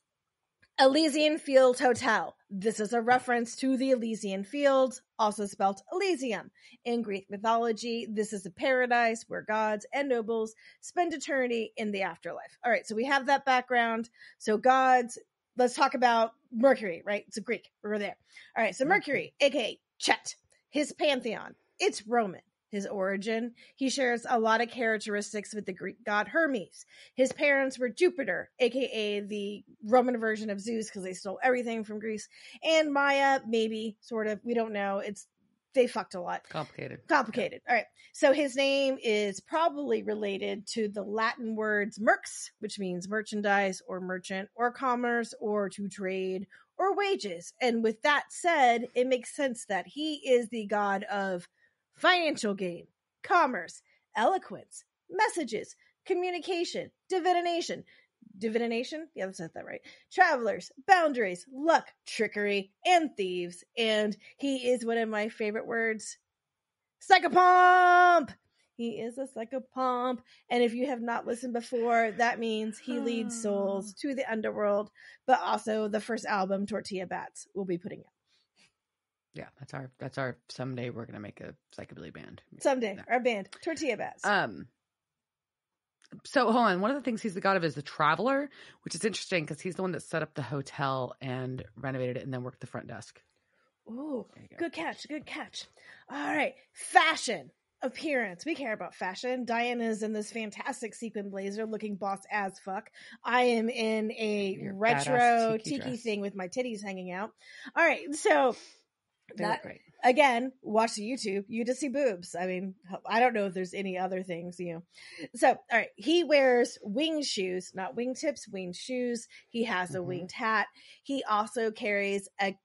Elysian Field Hotel. This is a reference to the Elysian Fields, also spelled Elysium. In Greek mythology, this is a paradise where gods and nobles spend eternity in the afterlife. All right, so we have that background. So gods, let's talk about Mercury, right? It's a Greek. We're there. All right, so Mercury, aka Chet, his pantheon, it's Roman. His origin, he shares a lot of characteristics with the Greek god Hermes. His parents were Jupiter, aka the Roman version of Zeus, because they stole everything from Greece, and Maya, maybe, sort of, we don't know. They fucked a lot. Complicated. All right. So his name is probably related to the Latin words merx, which means merchandise or merchant or commerce or to trade or wages. And with that said, it makes sense that he is the god of financial gain, commerce, eloquence, messages, communication, divination, divination. Yeah, that's not that right. Travelers, boundaries, luck, trickery, and thieves. And he is one of my favorite words, psychopomp. He is a psychopomp. And if you have not listened before, that means he leads souls to the underworld, but also the first album, Tortilla Bats, will be putting out. Yeah, that's our someday we're gonna make a psychobilly band. Someday, our band, Tortilla Bats. So hold on. One of the things he's the god of is the traveler, which is interesting because he's the one that set up the hotel and renovated it and then worked the front desk. Ooh, good catch. All right, fashion, appearance. We care about fashion. Diana's in this fantastic sequin blazer looking boss as fuck. I am in a retro tiki thing with my titties hanging out. All right, so that, again, watch the YouTube. You just see boobs. I mean, I don't know if there's any other things, So, all right, he wears winged shoes, not wingtips, winged shoes. He has a winged hat. He also carries a,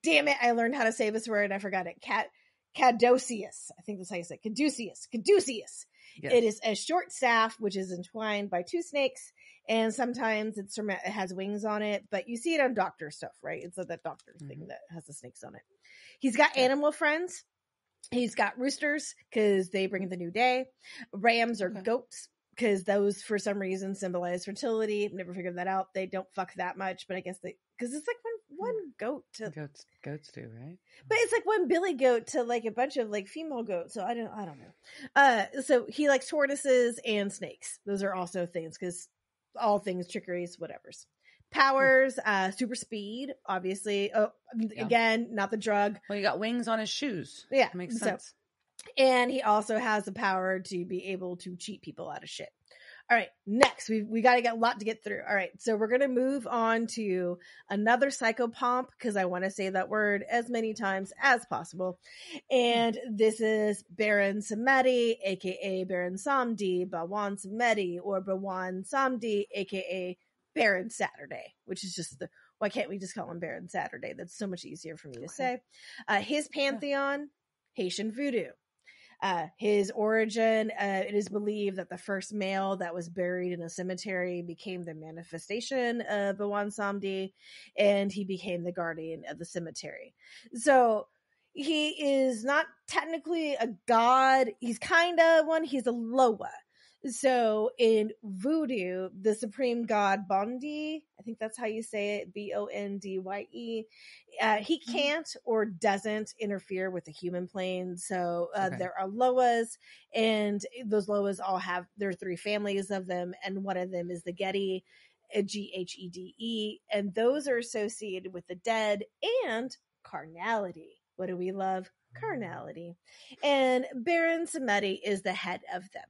damn it, I learned how to say this word and I forgot it. Caduceus. I think that's how you say it. Caduceus. Yes. It is a short staff, which is entwined by two snakes. And sometimes it has wings on it, but you see it on doctor stuff, right? It's that doctor thing that has the snakes on it. He's got animal friends. He's got roosters because they bring the new day. Rams or goats because those, for some reason, symbolize fertility. Never figured that out. They don't fuck that much, but I guess because it's like one goat to goats do, right? But it's like one billy goat to like a bunch of like female goats. So I don't know. So he likes tortoises and snakes. Those are also things because all things trickeries, whatever's. Powers, super speed, obviously. Again, not the drug. Well, he got wings on his shoes. Yeah, that makes sense. And he also has the power to be able to cheat people out of shit. All right, next, we got to get a lot to get through. All right, so we're going to move on to another psychopomp because I want to say that word as many times as possible. And this is Baron Samedi, aka Baron Samedi, Bawan Samedi, or Bawan Samedi, aka Baron Saturday, which is just why can't we just call him Baron Saturday? That's so much easier for me to say. His pantheon, Haitian voodoo. His origin, it is believed that the first male that was buried in a cemetery became the manifestation of Bawan Samedi, and he became the guardian of the cemetery. So he is not technically a god. He's kind of one. He's a Loa. So in voodoo, the supreme god Bondi, I think that's how you say it, Bondye, he can't or doesn't interfere with the human plane. So there are Loas, and those Loas all have, there are three families of them, and one of them is the Gede, Ghede, and those are associated with the dead and carnality. What do we love? Carnality. And Baron Samedi is the head of them.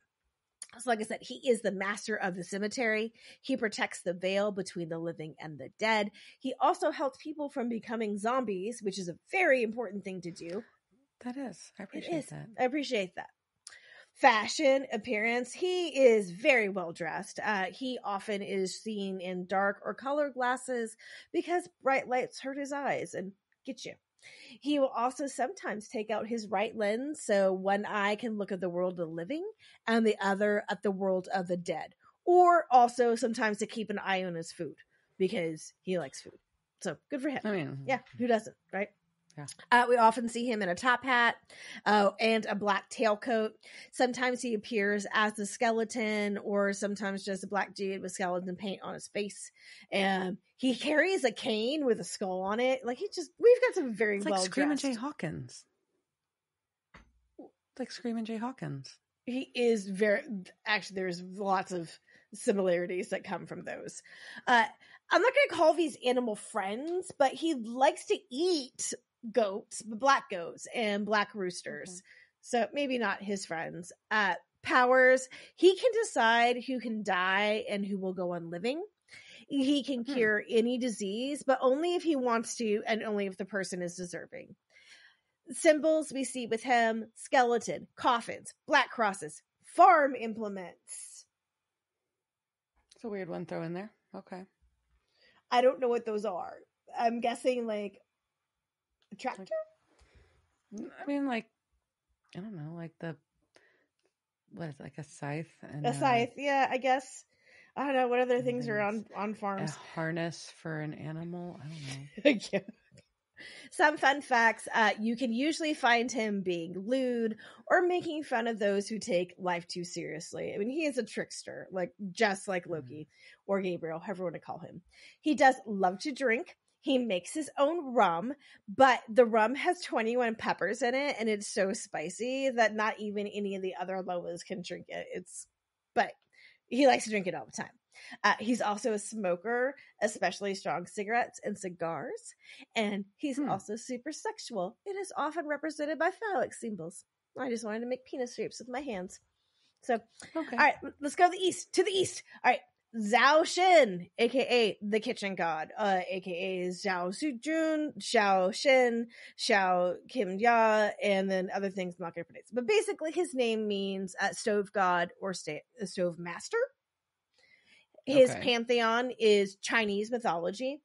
So like I said, he is the master of the cemetery. He protects the veil between the living and the dead. He also helps people from becoming zombies, which is a very important thing to do. That is. I appreciate that. I appreciate that. Fashion, appearance, he is very well dressed. He often is seen in dark or colored glasses because bright lights hurt his eyes and get you. He will also sometimes take out his right lens, so one eye can look at the world of the living and the other at the world of the dead. Or also sometimes to keep an eye on his food because he likes food. So good for him. I mean, yeah, who doesn't, right? Yeah. We often see him in a top hat and a black tailcoat. Sometimes he appears as a skeleton, or sometimes just a black dude with skeleton paint on his face. And he carries a cane with a skull on it. Like we've got some very well dressed. Screamin' Jay Hawkins. Like Screamin' Jay Hawkins. He is actually, there's lots of similarities that come from those. I'm not going to call these animal friends, but he likes to eat goats, black goats and black roosters. Okay. So maybe not his friends. Powers, he can decide who can die and who will go on living. He can cure any disease, but only if he wants to and only if the person is deserving. Symbols we see with him: skeleton, coffins, black crosses, farm implements. It's a weird one throw in there. Okay. I don't know what those are. I'm guessing like a tractor? I mean, like, I don't know, like what is it, like a scythe? And a scythe, yeah, I guess. I don't know what other things are on farms. A harness for an animal. I don't know. Yeah. Some fun facts. You can usually find him being lewd or making fun of those who take life too seriously. I mean, he is a trickster, like just like Loki or Gabriel, however you want to call him. He does love to drink. He makes his own rum, but the rum has 21 peppers in it, and it's so spicy that not even any of the other Lolas can drink it. But he likes to drink it all the time. He's also a smoker, especially strong cigarettes and cigars. And he's also super sexual. It is often represented by phallic symbols. I just wanted to make penis shapes with my hands. So, okay. All right, let's go to the east. All right, Zao Shen, aka the Kitchen God, aka Zhao Sujun, Zao Shen, Xiao Kim Ya, and then other things I'm not going to pronounce. But basically, his name means stove god or stove master. His pantheon is Chinese mythology.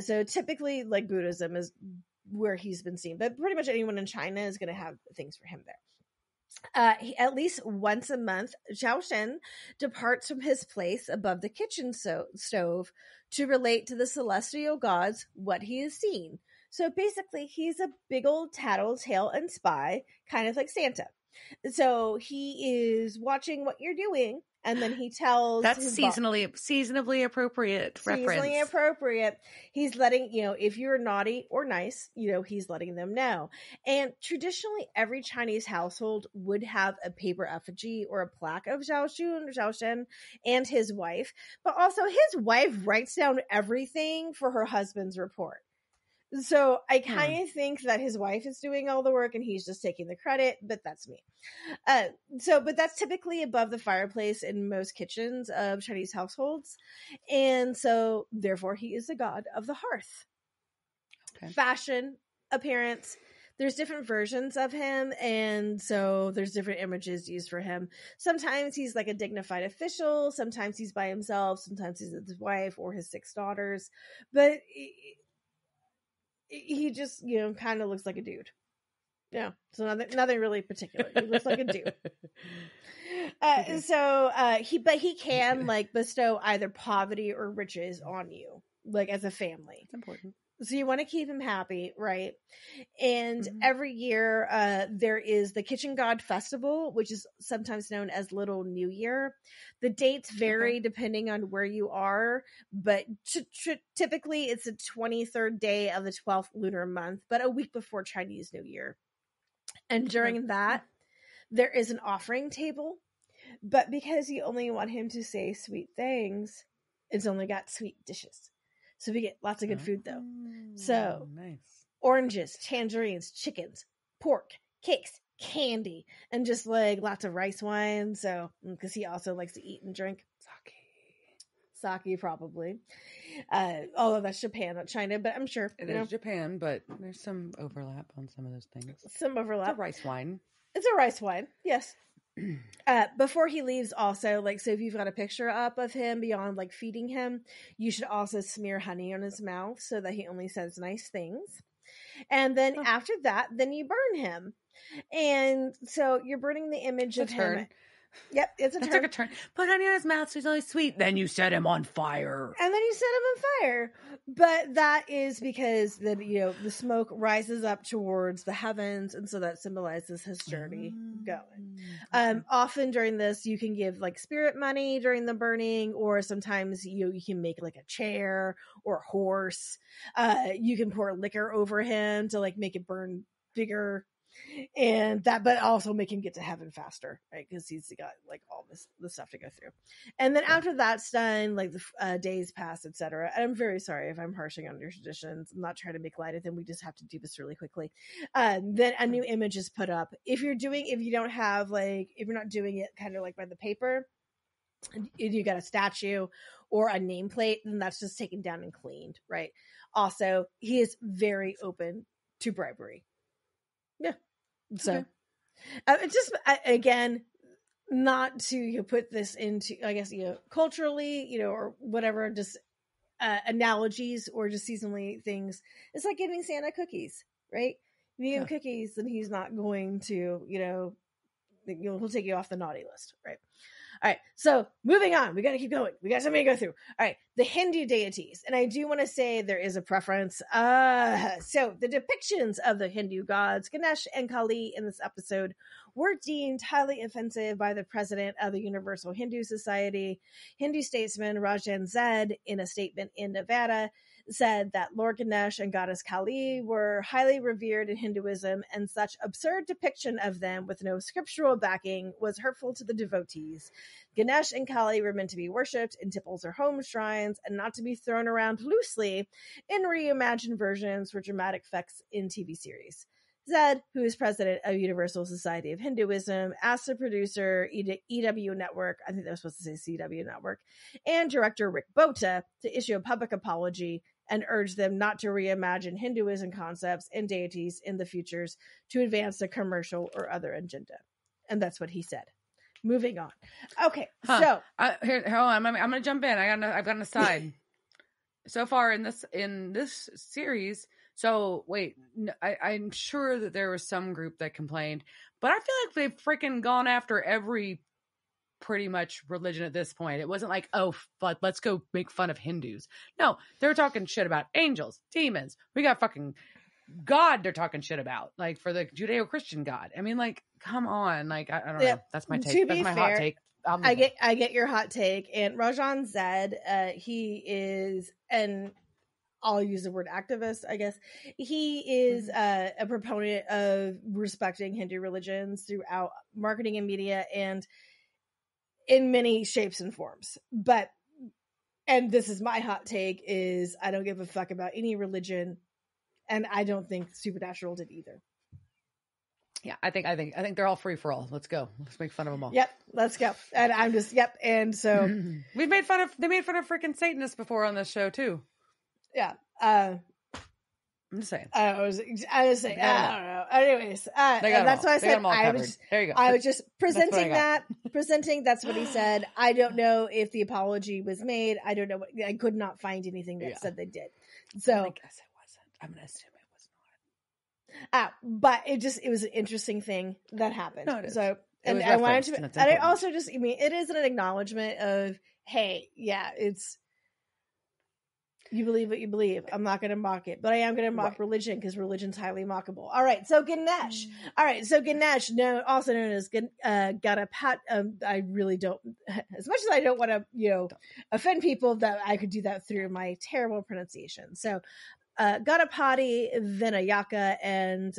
So typically, like Buddhism is where he's been seen, but pretty much anyone in China is going to have things for him there. At least once a month, Zao Shen departs from his place above the kitchen stove to relate to the celestial gods what he has seen. So basically, he's a big old tattletale and spy, kind of like Santa. So he is watching what you're doing, and then he tells that's seasonably appropriate reference. Seasonally appropriate. He's letting, if you're naughty or nice, he's letting them know. And traditionally, every Chinese household would have a paper effigy or a plaque of Zao Shen and his wife. But also his wife writes down everything for her husband's report. So I kind of think that his wife is doing all the work and he's just taking the credit, but that's me. But that's typically above the fireplace in most kitchens of Chinese households. And so therefore he is the god of the hearth. Okay. Fashion, appearance, there's different versions of him. And so there's different images used for him. Sometimes he's like a dignified official. Sometimes he's by himself. Sometimes he's with his wife or his 6 daughters. But he just, kind of looks like a dude. Yeah, so nothing really particular. He looks like a dude. He can like bestow either poverty or riches on you, like as a family. That's important. So you want to keep him happy, right? And every year there is the Kitchen God Festival, which is sometimes known as Little New Year. The dates vary depending on where you are, but typically it's the 23rd day of the 12th lunar month, but a week before Chinese New Year. And during that, there is an offering table, but because you only want him to say sweet things, it's only got sweet dishes. So we get lots of good food, though. So, nice. Oranges, tangerines, chickens, pork, cakes, candy, and just like lots of rice wine. So, because he also likes to eat and drink. Sake, probably. Although that's Japan, not China, but I'm sure. It is Japan, but there's some overlap on some of those things. Some overlap. It's a rice wine. It's a rice wine, yes. Before he leaves also, so if you've got a picture up of him beyond feeding him, you should also smear honey on his mouth so that he only says nice things. And then after that, then you burn him. And so you're burning the image of him. Yep, it's a turn. Took a turn. Put honey on his mouth so he's always sweet. Then you set him on fire. And then you set him on fire. But that is because the smoke rises up towards the heavens, and so that symbolizes his journey going. Often during this, you can give spirit money during the burning, or sometimes you can make a chair or a horse. You can pour liquor over him to make it burn bigger. And that, but also make him get to heaven faster, right? Because he's got all this stuff to go through. And then after that's done, the days pass, etc. And I'm very sorry if I'm harshing on your traditions. I'm not trying to make light of them. We just have to do this really quickly. Then a new image is put up. If you're not doing it kind of by the paper, if you got a statue or a nameplate, then that's just taken down and cleaned, right? Also, he is very open to bribery. Yeah. So, just again, not to put this into, I guess, culturally, or whatever, just analogies or just seasonally things. It's like giving Santa cookies, right? If you give him cookies, then he's not going to, he'll take you off the naughty list, right? All right. So moving on, we got to keep going. We got something to go through. All right. The Hindu deities. And I do want to say there is a preference. So the depictions of the Hindu gods, Ganesh and Kali in this episode were deemed highly offensive by the president of the Universal Hindu Society. Hindu statesman Rajan Zed, in a statement in Nevada, said that Lord Ganesh and goddess Kali were highly revered in Hinduism, and such absurd depiction of them with no scriptural backing was hurtful to the devotees. Ganesh and Kali were meant to be worshipped in temples or home shrines and not to be thrown around loosely in reimagined versions for dramatic effects in TV series. Zed, who is president of Universal Society of Hinduism, asked the producer, EW Network, I think they were supposed to say CW Network, and director Rick Bota to issue a public apology and urged them not to reimagine Hinduism concepts and deities in the futures to advance a commercial or other agenda. And that's what he said. Moving on. Okay, so here, hold on. I'm going to jump in. I've got an aside. So far in this series, so wait, I'm sure that there was some group that complained, but I feel like they've freaking gone after every pretty much religion at this point. It wasn't like, oh, but let's go make fun of Hindus. No, they're talking shit about angels, demons. We got fucking God they're talking shit about, like for the Judeo-Christian God. I mean, like, come on. Like, I don't know. That's my take. That's my hot take. I get your hot take. And Rajan Zed, he is I'll use the word activist, I guess. He is a proponent of respecting Hindu religions throughout marketing and media and in many shapes and forms. And this is my hot take, is I don't give a fuck about any religion, and I don't think Supernatural did either. Yeah, I think they're all free for all. Let's go. Let's make fun of them all. Yep, let's go. And I'm just And so they made fun of freaking Satanists before on this show too. Yeah. I'm just saying. I was saying. I don't know. Anyways, that's why I said I was just presenting that. That's what he said. I don't know if the apology was made. I don't know. I could not find anything that said they did. So I guess it wasn't. I'm gonna assume it was not. But it was an interesting thing that happened. No, it is. So and I wanted to. And I also just. I mean, it is an acknowledgement of, hey, yeah, it's. You believe what you believe. I'm not going to mock it, but I am going to mock religion because religion's highly mockable. All right. So Ganesh. Ganesh, also known as Gadapat. I really don't, as much as I don't want to, offend people, that I could do that through my terrible pronunciation. So, Gadapati, Vinayaka, and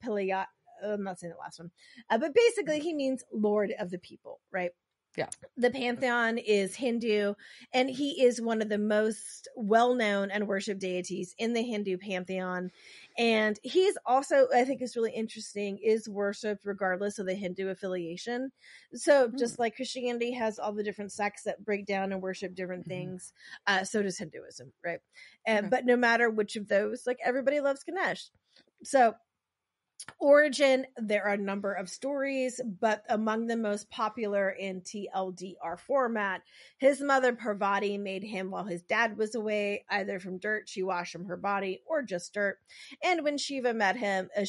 Pilayat. I'm not saying the last one, but basically he means Lord of the people, right? Yeah. The pantheon is Hindu, and he is one of the most well-known and worshipped deities in the Hindu pantheon. And he's also, I think is really interesting, is worshipped regardless of the Hindu affiliation. So just like Christianity has all the different sects that break down and worship different things, so does Hinduism, right? But no matter which of those, like, everybody loves Ganesh. So origin, there are a number of stories, but among the most popular in TLDR format, his mother Parvati made him while his dad was away, either from dirt she washed from her body or just dirt. And when Shiva met him, he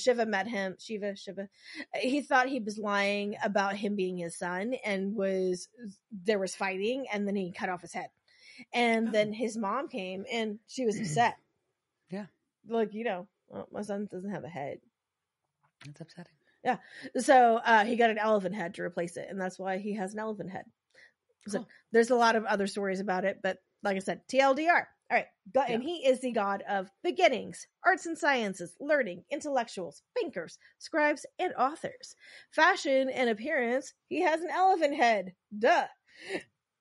thought he was lying about him being his son, and there was fighting, and then he cut off his head. And then his mom came and she was upset. Yeah. Like, my son doesn't have a head. That's upsetting. Yeah. So he got an elephant head to replace it, and that's why he has an elephant head. So there's a lot of other stories about it, but like I said, TLDR. All right. And he is the god of beginnings, arts and sciences, learning, intellectuals, thinkers, scribes, and authors. Fashion and appearance, he has an elephant head. Duh.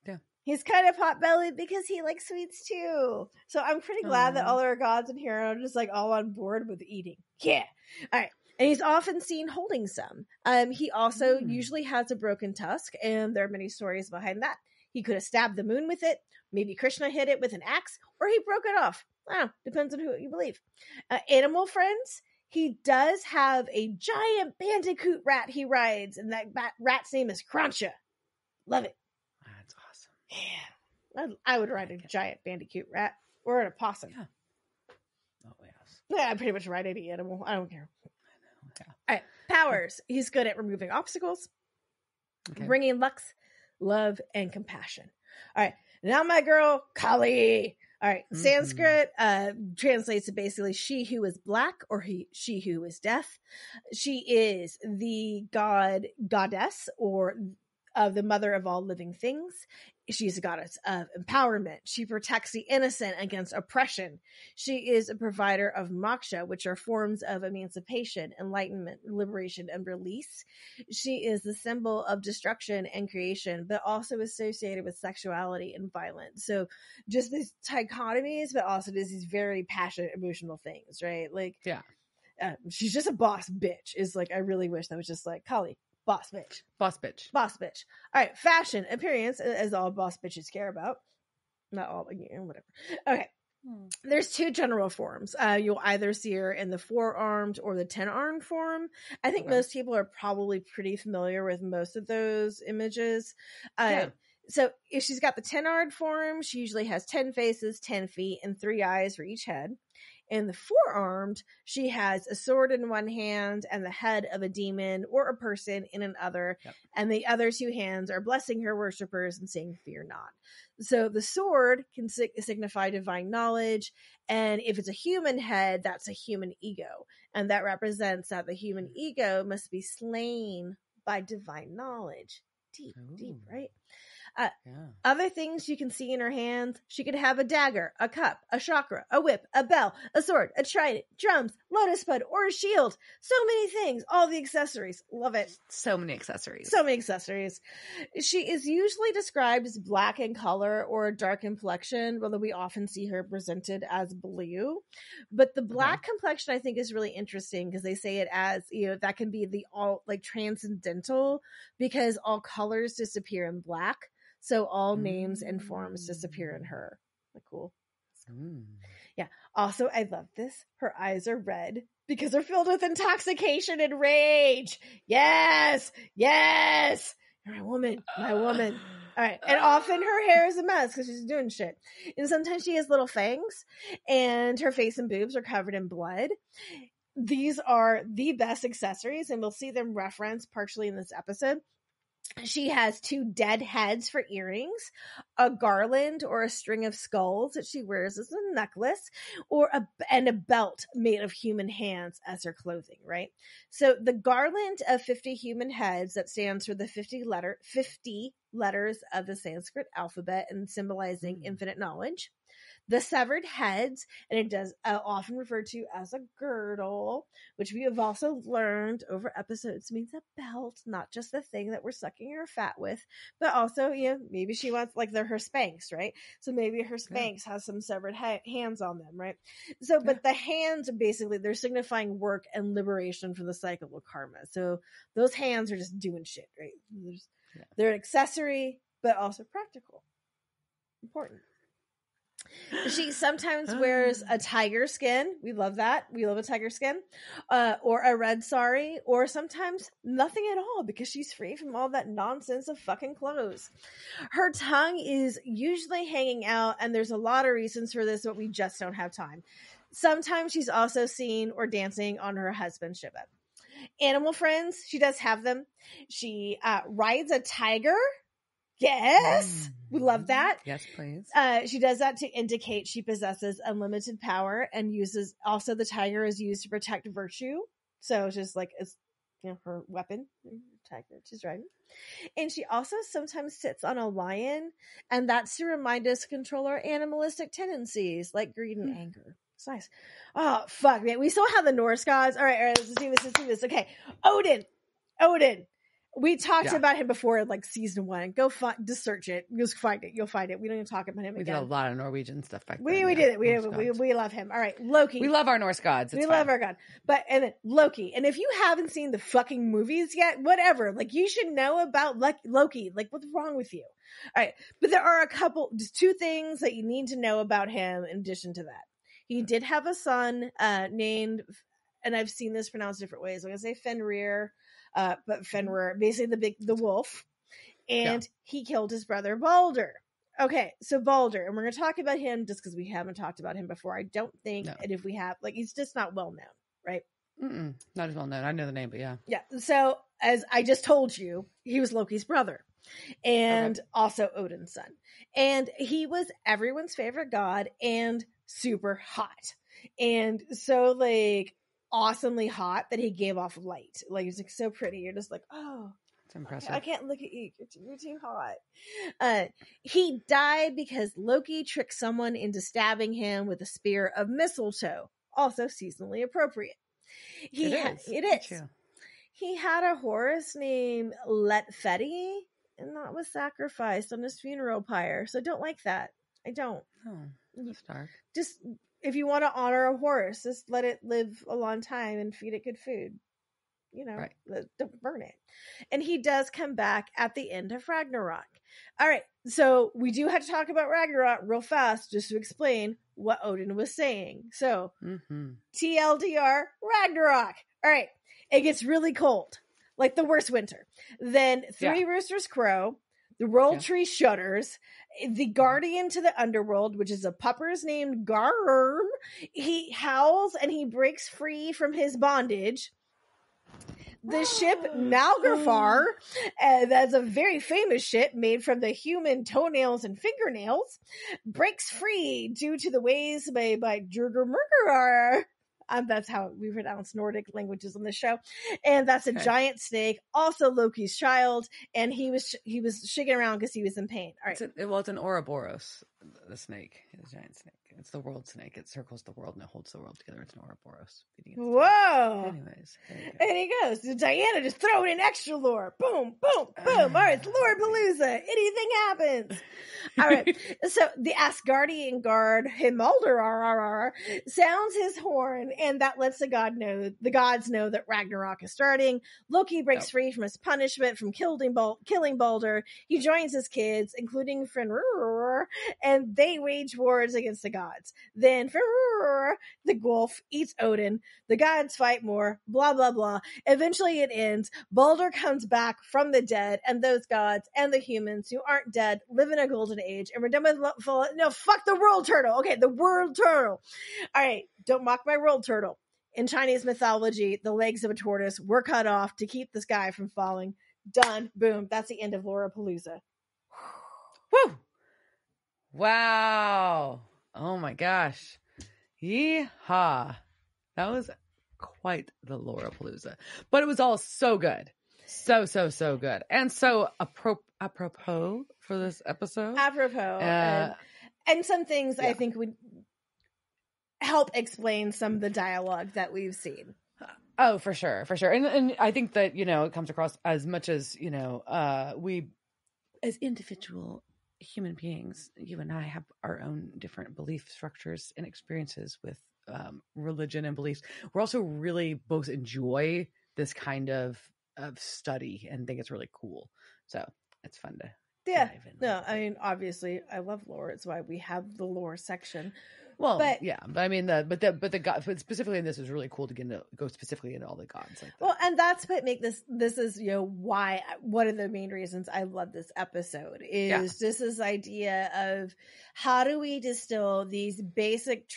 Yeah. He's kind of pot-bellied because he likes sweets too. So I'm pretty glad that all our gods in here are just like all on board with eating. Yeah. All right. And he's often seen holding some. He also usually has a broken tusk, and there are many stories behind that. He could have stabbed the moon with it. Maybe Krishna hit it with an axe, or he broke it off. I don't know. Depends on who you believe. Animal friends. He does have a giant bandicoot rat he rides, and that rat's name is Cruncha. Love it. That's awesome. Yeah. I would ride a giant bandicoot rat or an opossum. Yeah. Oh, yes. Yeah, I pretty much ride any animal. I don't care. Yeah. All right. Powers. He's good at removing obstacles, bringing luck, love, and compassion. All right. Now my girl, Kali. All right. Sanskrit translates to basically she who is black or she who is death. She is the goddess, or of the mother of all living things. She's a goddess of empowerment. She protects the innocent against oppression. She is a provider of moksha, which are forms of emancipation, enlightenment, liberation, and release. She is the symbol of destruction and creation, but also associated with sexuality and violence. So just these dichotomies, but also just these very passionate, emotional things, right? Like, yeah. She's just a boss bitch. Is like, I really wish that was just like, Kali, boss bitch. Boss bitch. Boss bitch. All right. Fashion, appearance, as all boss bitches care about. Not all, whatever. Okay. There's two general forms. You'll either see her in the 4-armed or the 10-armed form. I think most people are probably pretty familiar with most of those images. So if she's got the 10-armed form, she usually has 10 faces, 10 feet, and 3 eyes for each head. In the 4-armed, she has a sword in one hand and the head of a demon or a person in another. Yep. And the other 2 hands are blessing her worshipers and saying, fear not. So the sword can signify divine knowledge. And if it's a human head, that's a human ego. And that represents that the human ego must be slain by divine knowledge. Deep, right? Other things you can see in her hands, she could have a dagger, a cup, a chakra, a whip, a bell, a sword, a trident, drums, lotus bud, or a shield. So many things, all the accessories. Love it. So many accessories. She is usually described as black in color or a dark complexion, although we often see her presented as blue. But the black complexion, I think, is really interesting because they say it as, that can be the all like transcendental, because all colors disappear in black. So all names and forms disappear in her. Like, cool. Yeah. Also, I love this. Her eyes are red because they're filled with intoxication and rage. Yes. Yes. My woman. All right. And often her hair is a mess because she's doing shit. And sometimes she has little fangs and her face and boobs are covered in blood. These are the best accessories, and we'll see them referenced partially in this episode. She has 2 dead heads for earrings, a garland or a string of skulls that she wears as a necklace, and a belt made of human hands as her clothing, right? So the garland of 50 human heads, that stands for the 50 letters of the Sanskrit alphabet and symbolizing infinite knowledge. The severed heads, and it does often referred to as a girdle, which we have also learned over episodes means a belt, not just the thing that we're sucking her fat with, but also, maybe she wants, like, they're her Spanx, right? So maybe her Spanx has some severed hands on them, right? So, but the hands are basically, they're signifying work and liberation from the cycle of karma. So those hands are just doing shit, right? They're an accessory, but also practical. Important. She sometimes wears a tiger skin. We love that. We love a tiger skin. Or a red sari. Or sometimes nothing at all, because she's free from all that nonsense of fucking clothes. Her tongue is usually hanging out, and there's a lot of reasons for this, but we just don't have time. Sometimes she's also seen or dancing on her husband's Shiva. Animal friends, she does have them. She rides a tiger. Yes, we love that. Yes, please. She does that to indicate she possesses unlimited power, and uses, also the tiger is used to protect virtue. So it's just like, it's, her weapon, tiger she's riding. And she also sometimes sits on a lion, and that's to remind us to control our animalistic tendencies like greed and anger. It's nice. Oh, fuck, man. We still have the Norse gods. All right, let's do this. Okay. Odin. We talked about him before, like season 1. Go just search it. Just find it. You'll find it. We don't even talk about him again. We did a lot of Norwegian stuff back then. We did it. We love him. All right, Loki. We love our Norse gods. We love our god. And then Loki. And if you haven't seen the fucking movies yet, whatever. Like, you should know about Loki. Like, what's wrong with you? All right. But there are just 2 things that you need to know about him in addition to that. He did have a son named, and I've seen this pronounced different ways. I'm going to say Fenrir. But Fenrir, basically the wolf, and he killed his brother Balder. Okay, so Balder, and we're going to talk about him just because we haven't talked about him before. I don't think, and if we have, like, he's just not well known, right? Not as well known. I know the name, but yeah. So, as I just told you, he was Loki's brother. and also Odin's son. And he was everyone's favorite god and super hot. And so like awesomely hot that he gave off light. Like he's like so pretty. You're just like, oh, it's impressive. I can't look at you. You're too hot. He died because Loki tricked someone into stabbing him with a spear of mistletoe. Also seasonally appropriate. It is. He had a horse named Letfeti, and that was sacrificed on his funeral pyre. So don't like that. I don't. Oh, that's dark. Just if you want to honor a horse, just let it live a long time and feed it good food. You know, right. Don't burn it. And he does come back at the end of Ragnarok. All right, so we do have to talk about Ragnarok real fast just to explain what Odin was saying. So, TLDR, Ragnarok. All right, it gets really cold, like the worst winter. Then three roosters crow, the world tree shudders, the guardian to the underworld, which is a puppers named Garm, he howls and he breaks free from his bondage. The ship Nalgrafar, that's a very famous ship made from the human toenails and fingernails, breaks free due to the waves by Jurgermurgerar. That's how we pronounce Nordic languages on the show. And that's a giant snake, also Loki's child. And he was shaking around because he was in pain. All right. It's an Ouroboros, the snake, the giant snake. It's the world snake. It circles the world and it holds the world together. It's an Ouroboros. Whoa. Anyways. And he goes. Diana just throwing in extra lore. Boom, boom, boom. All right. It's Loreapalooza. Anything happens. All right. So the Asgardian guard, Himaldur, sounds his horn, and that lets the gods know that Ragnarok is starting. Loki breaks free from his punishment from killing Baldur. He joins his kids, including Fenrir, and they wage wars against the gods. Then Fenrir, the wolf, eats Odin. The gods fight more, blah, blah, blah. Eventually it ends. Baldur comes back from the dead, and those gods and the humans who aren't dead live in a golden age, and we're done with no, fuck the world turtle. Okay, the world turtle. All right, don't mock my world turtle. In Chinese mythology, the legs of a tortoise were cut off to keep the sky from falling. Done. Boom. That's the end of Loreapalooza. Woo! Wow. Oh my gosh. Yeehaw. That was quite the Loreapalooza. But it was all so good. So good. And so apropos for this episode. Apropos. And some things I think would help explain some of the dialogue that we've seen. Oh, for sure. And I think that, it comes across as much as, we as individual human beings, you and I have our own different belief structures and experiences with religion and beliefs. We're also really both enjoy this kind of study and think it's really cool. So it's fun to dive in. No, I mean, obviously I love lore. It's why we have the lore section. Well, but I mean, the god, specifically in this is really cool to go specifically into all the gods like that. Well, and that's what make this is, why one of the main reasons I love this episode is just this idea of how do we distill these basic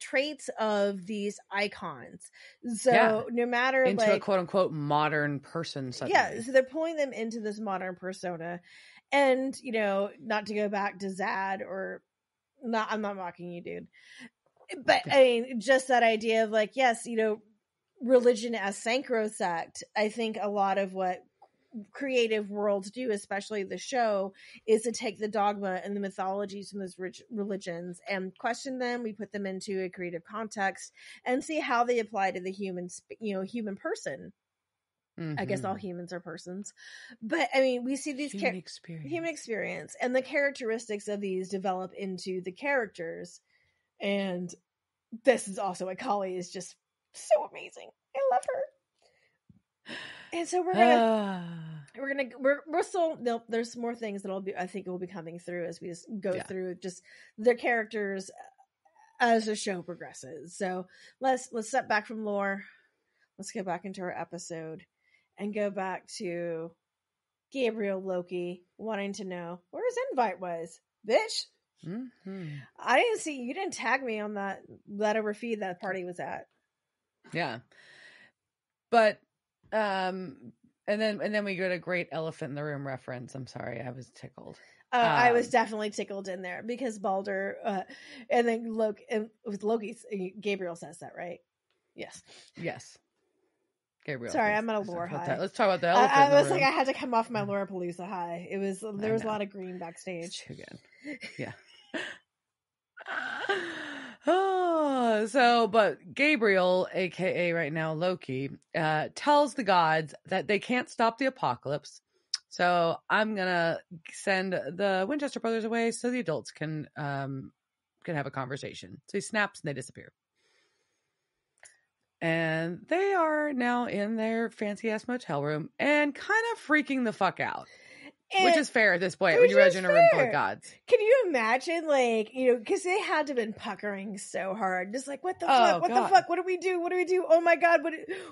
traits of these icons. So no matter into a quote unquote modern person. Suddenly. Yeah. So they're pulling them into this modern persona, and, not to go back to Zad or, I'm not mocking you, dude. But I mean, just that idea of yes, religion as sacrosanct. I think a lot of what creative worlds do, especially the show, is to take the dogma and the mythologies from those religions and question them. We put them into a creative context and see how they apply to the human human person. Mm-hmm. I guess all humans are persons, but I mean, we see these human experience and the characteristics of these develop into the characters. And this is also why Kali is just so amazing. I love her. And so we're still, there's more things that I think will be coming through as we just go through just their characters as the show progresses. So let's step back from lore. Let's get back into our episode. And go back to Gabriel Loki wanting to know where his invite was. Bitch. Mm-hmm. I didn't see, you didn't tag me on that letter feed that party was at. Yeah. But And then we get a great elephant in the room reference. I'm sorry, I was tickled. I was definitely tickled in there because Balder, and then with Loki's Gabriel says that, right? Yes. Gabriel. Sorry, I'm on a lore high. Let's talk about the elephant. I was like, I had to come off my Loreapalooza high. There was a lot of green backstage. It's too good. Yeah. Oh, but Gabriel, aka right now Loki, tells the gods that they can't stop the apocalypse. So I'm gonna send the Winchester brothers away so the adults can have a conversation. So he snaps and they disappear. And they are now in their fancy ass motel room and kind of freaking the fuck out. Which is fair at this point when you realize you're in a room full of gods. Can you imagine, because they had to have been puckering so hard. Just like, what the fuck? What the fuck? What do we do? What do we do? Oh my God.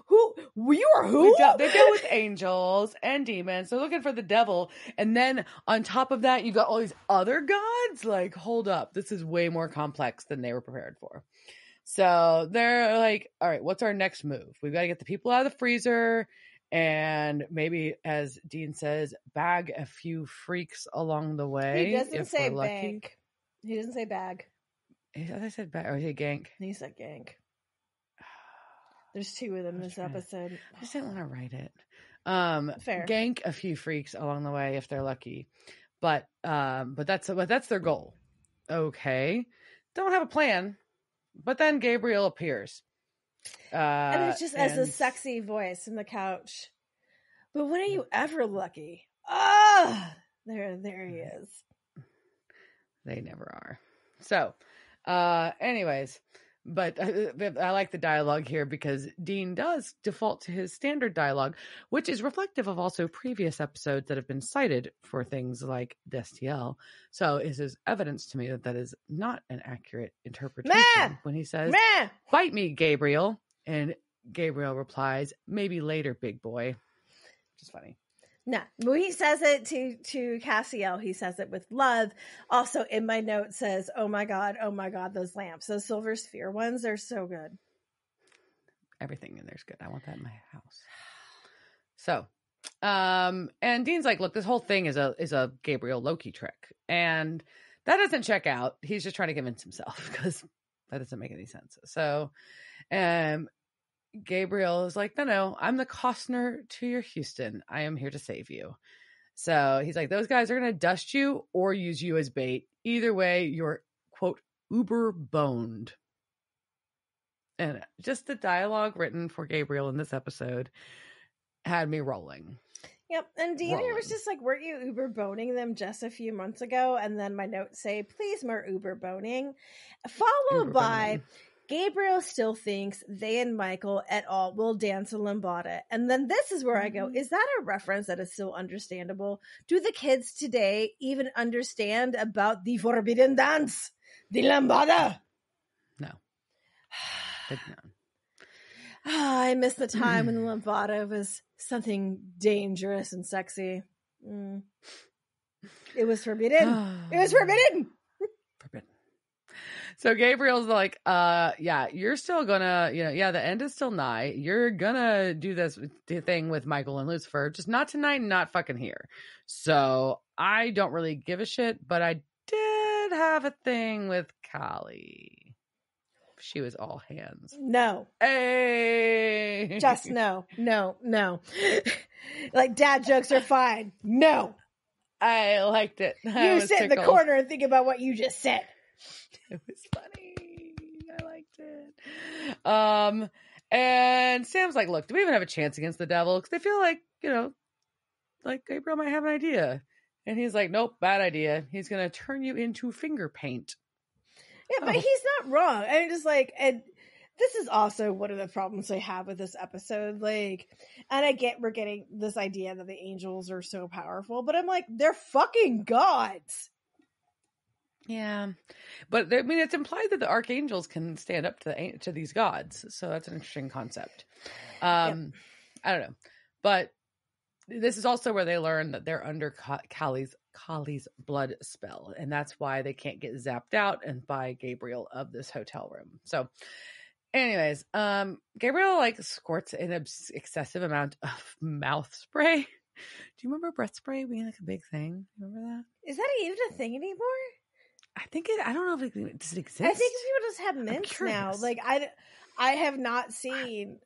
Who? You are who? They deal with angels and demons. They're looking for the devil. And then on top of that, you got all these other gods. Like, hold up. This is way more complex than they were prepared for. So they're like, all right, what's our next move? We've got to get the people out of the freezer. And maybe, as Dean says, bag a few freaks along the way. He doesn't say bag. He doesn't say bag. I said bag. Or he said gank. He said gank. There's two of them this episode. I just didn't want to write it. Fair. Gank a few freaks along the way if they're lucky. But that's their goal. Okay. Don't have a plan. But then Gabriel appears. And it's just as a sexy voice in the couch. But when are you ever lucky? There he is. They never are. So, anyways, but I like the dialogue here because Dean does default to his standard dialogue, which is reflective of also previous episodes that have been cited for things like Destiel. So this is evidence to me that is not an accurate interpretation when he says, "Bite me, Gabriel." And Gabriel replies, "Maybe later, big boy." Which is funny. No, when he says it to Cassiel, he says it with love. Also, in my note says, oh my God, those lamps, those silver sphere ones, they're so good. Everything in there's good. I want that in my house. So, and Dean's like, look, this whole thing is a Gabriel Loki trick. And that doesn't check out. He's just trying to convince himself because that doesn't make any sense. So, Gabriel is like, no, I'm the Costner to your Houston. I am here to save you. So he's like, those guys are going to dust you or use you as bait. Either way, you're, quote, uber boned. And just the dialogue written for Gabriel in this episode had me rolling. Yep. And Dean here was just like, weren't you uber boning them just a few months ago? And then my notes say, please more uber boning. Followed by... Gabriel still thinks they and Michael et al. Will dance a lambada. And then this is where I go, is that a reference that is still understandable? Do the kids today even understand about the forbidden dance, the lambada? No. No. I miss the time when the lambada was something dangerous and sexy. It was forbidden. It was forbidden. Forbidden. So Gabriel's like, you're still gonna, the end is still nigh. You're gonna do this thing with Michael and Lucifer, just not tonight and not fucking here. So I don't really give a shit, but I did have a thing with Kali. She was all hands. No. Hey. Just no. Like dad jokes are fine. No. I liked it. You sit in the corner and think about what you just said. It was funny. I liked it. And Sam's like, look, do we even have a chance against the devil? Because they feel like, like Gabriel might have an idea. And he's like, nope, bad idea. He's going to turn you into finger paint. Yeah, but he's not wrong. I mean, just like, and this is also one of the problems I have with this episode. Like, and I get we're getting this idea that the angels are so powerful, but I'm like, they're fucking gods. Yeah, but I mean, it's implied that the archangels can stand up to these gods, so that's an interesting concept. I don't know, but this is also where they learn that they're under Kali's blood spell, and that's why they can't get zapped out and by Gabriel of this hotel room. So Anyways, Gabriel like squirts an excessive amount of mouth spray. Do you remember breath spray being like a big thing? Remember that? Is that even a thing anymore? I think I don't know if does it exist? I think people just have mints now. Like I have not seen.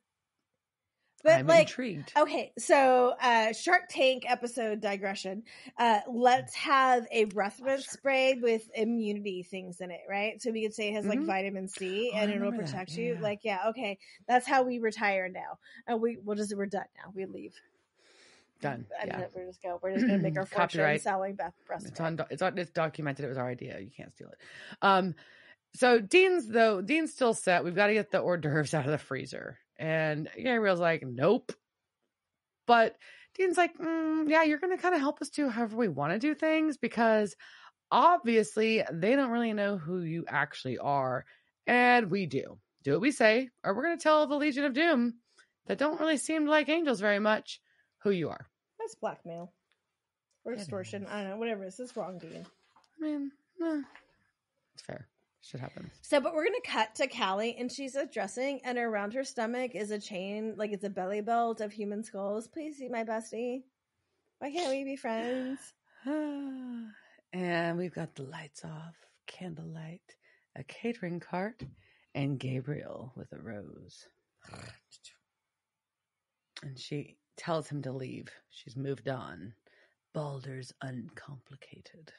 But I'm intrigued. Okay, so Shark Tank episode digression. Let's have a breath mint spray with immunity things in it, right? So we could say it has like vitamin C and it'll protect you. Like, okay, that's how we retire now. And we're done now. We leave. Done. Yeah. We're just gonna make our fortune selling breath spray. It's documented. It was our idea. You can't steal it. So Dean's still set. We've got to get the hors d'oeuvres out of the freezer. And Gabriel's like, nope. But Dean's like, yeah, you're going to kind of help us do however we want to do things, because obviously they don't really know who you actually are. And we do. Do what we say, or we're going to tell the Legion of Doom that don't really seem like angels very much who you are. That's blackmail. Or extortion. I don't know. Whatever it is. It's wrong, Dean. I mean, it's fair. Shit happens. So, but we're going to cut to Callie, and she's undressing, and around her stomach is a chain, like it's a belly belt of human skulls. Please see my bestie. Why can't we be friends? And we've got the lights off, candlelight, a catering cart, and Gabriel with a rose. And she tells him to leave. She's moved on. Baldur's uncomplicated.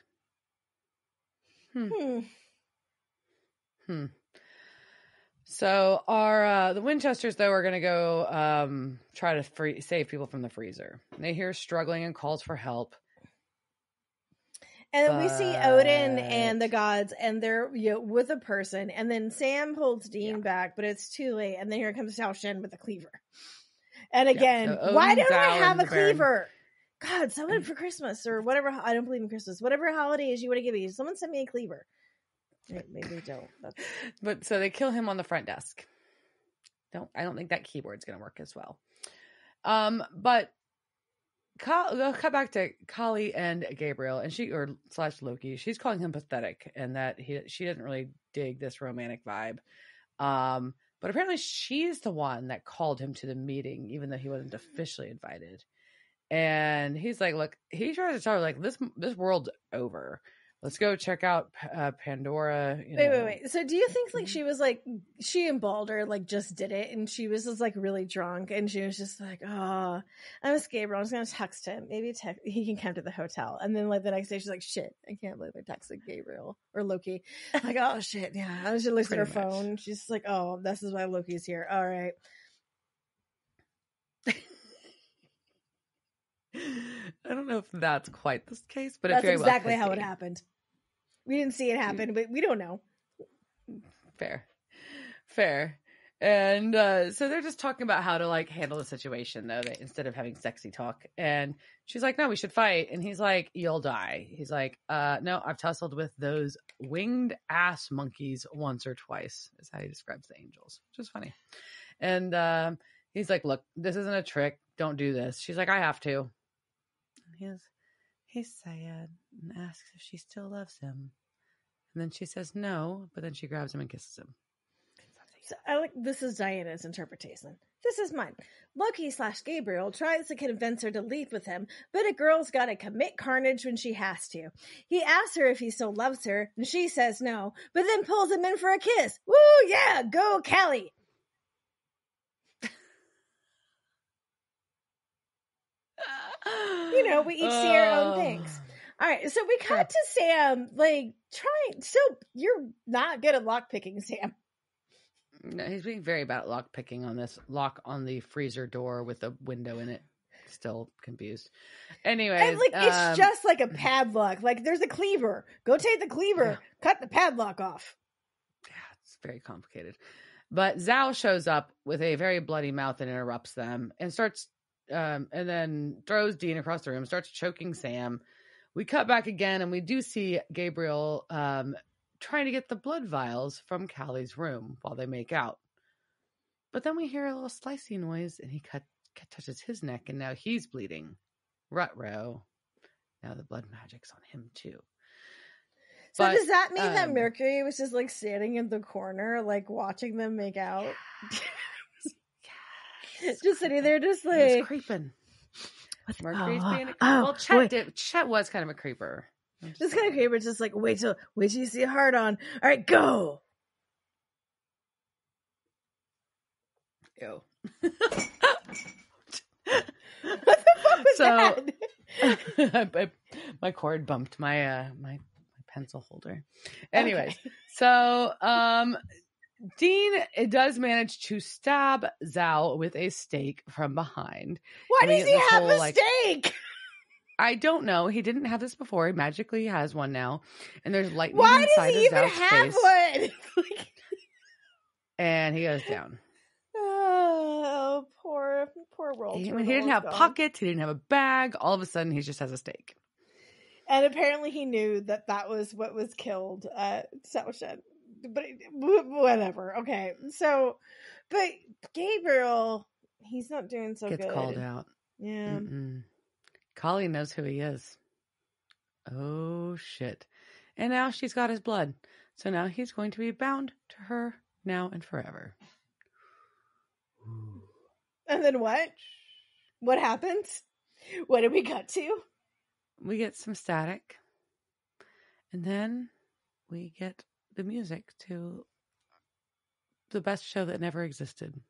So our the Winchesters, though, are going to go try to save people from the freezer. They hear struggling and calls for help. And we see Odin and the gods, and they're with a person. And then Sam holds Dean back, but it's too late. And then here comes Zao Shen with a cleaver. And again, so why don't I have a cleaver? God, someone for Christmas or whatever. I don't believe in Christmas. Whatever holidays you want to give me, someone send me a cleaver. Maybe they don't. But so they kill him on the front desk. I don't think that keyboard's going to work as well. But we'll cut back to Kali and Gabriel, and / Loki. She's calling him pathetic, and that she doesn't really dig this romantic vibe. But apparently she's the one that called him to the meeting, even though he wasn't officially invited. And he's like, look, he tries to tell her, like, this world's over. Let's go check out Pandora. Wait. So do you think like she was like, she and Baldur like just did it, and she was just like really drunk, and she was just like, oh, I miss Gabriel. I'm just going to text him. Maybe he can come to the hotel. And then like the next day she's like, shit, I can't believe I texted Gabriel or Loki. Like, oh shit. Yeah. I should look at her phone. She's like, oh, this is why Loki's here. All right. I don't know if that's quite the case, but that's it very exactly well how it happened. We didn't see it happen, but we don't know. Fair. And so they're just talking about how to like handle the situation, though, instead of having sexy talk. And she's like, no, we should fight. And he's like, you'll die. He's like, no, I've tussled with those winged ass monkeys once or twice, is how he describes the angels, which is funny. And he's like, look, this isn't a trick. Don't do this. She's like, I have to. He's sad and asks if she still loves him. And then she says no, but then she grabs him and kisses him. So this is Diana's interpretation. This is mine. Loki / Gabriel tries to convince her to leave with him, but a girl's got to commit carnage when she has to. He asks her if he still loves her, and she says no, but then pulls him in for a kiss. Woo, yeah, go Callie! We each see our own things. All right, so we cut to Sam, like, trying. So you're not good at lockpicking, Sam. No, he's being very bad at lockpicking on this lock on the freezer door with a window in it. Still confused. Anyways. And, like, it's just like a padlock. Like, there's a cleaver. Go take the cleaver. Cut the padlock off. Yeah, it's very complicated. But Zao shows up with a very bloody mouth and interrupts them and starts... and then throws Dean across the room, starts choking Sam. We cut back again, and we do see Gabriel trying to get the blood vials from Callie's room while they make out. But then we hear a little slicey noise, and he touches his neck, and now he's bleeding. Ruh-roh. Now the blood magic's on him, too. So does that mean that Mercury was just like standing in the corner, like watching them make out? Yes. Just sitting there, just like creeping. Mercury's being well. Chet was kind of a creeper. This kind of creeper, just like wait till you see a hard on. All right, go. Ew. What the fuck was that? My cord bumped my my pencil holder. Anyways, okay. So Dean does manage to stab Zao with a stake from behind. Why does he have a stake? I don't know. He didn't have this before. He magically has one now, and there's lightning inside of Zao's face. Why does he even have one? And he goes down. Oh, poor Roll. He didn't have pockets. He didn't have a bag. All of a sudden, he just has a stake. And apparently, he knew that was what was killed Zao Shen. But whatever. Okay, so, but Gabriel, he's not doing so good. Gets called out. Yeah. Kali knows who he is. Oh shit! And now she's got his blood. So now he's going to be bound to her now and forever. And then what? What happens? What did we cut to? We get some static. And then we get the music to the best show that never existed.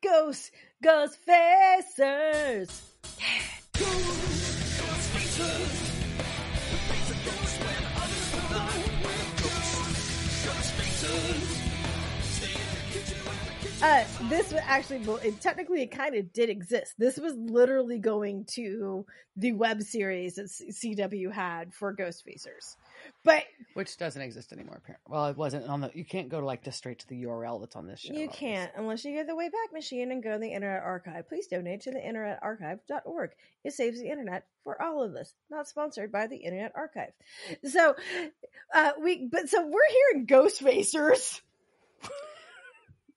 Ghost Facers. This actually, technically, it kind of did exist. This was literally going to the web series that CW had for Ghost Facers, but which doesn't exist anymore. Well, it wasn't on the. You can't go to straight to the URL that's on this show. You can't unless you get the Wayback Machine and go to the Internet Archive. Please donate to the internetarchive.org. It saves the internet for all of us. Not sponsored by the Internet Archive. So, we're hearing Ghost Facers.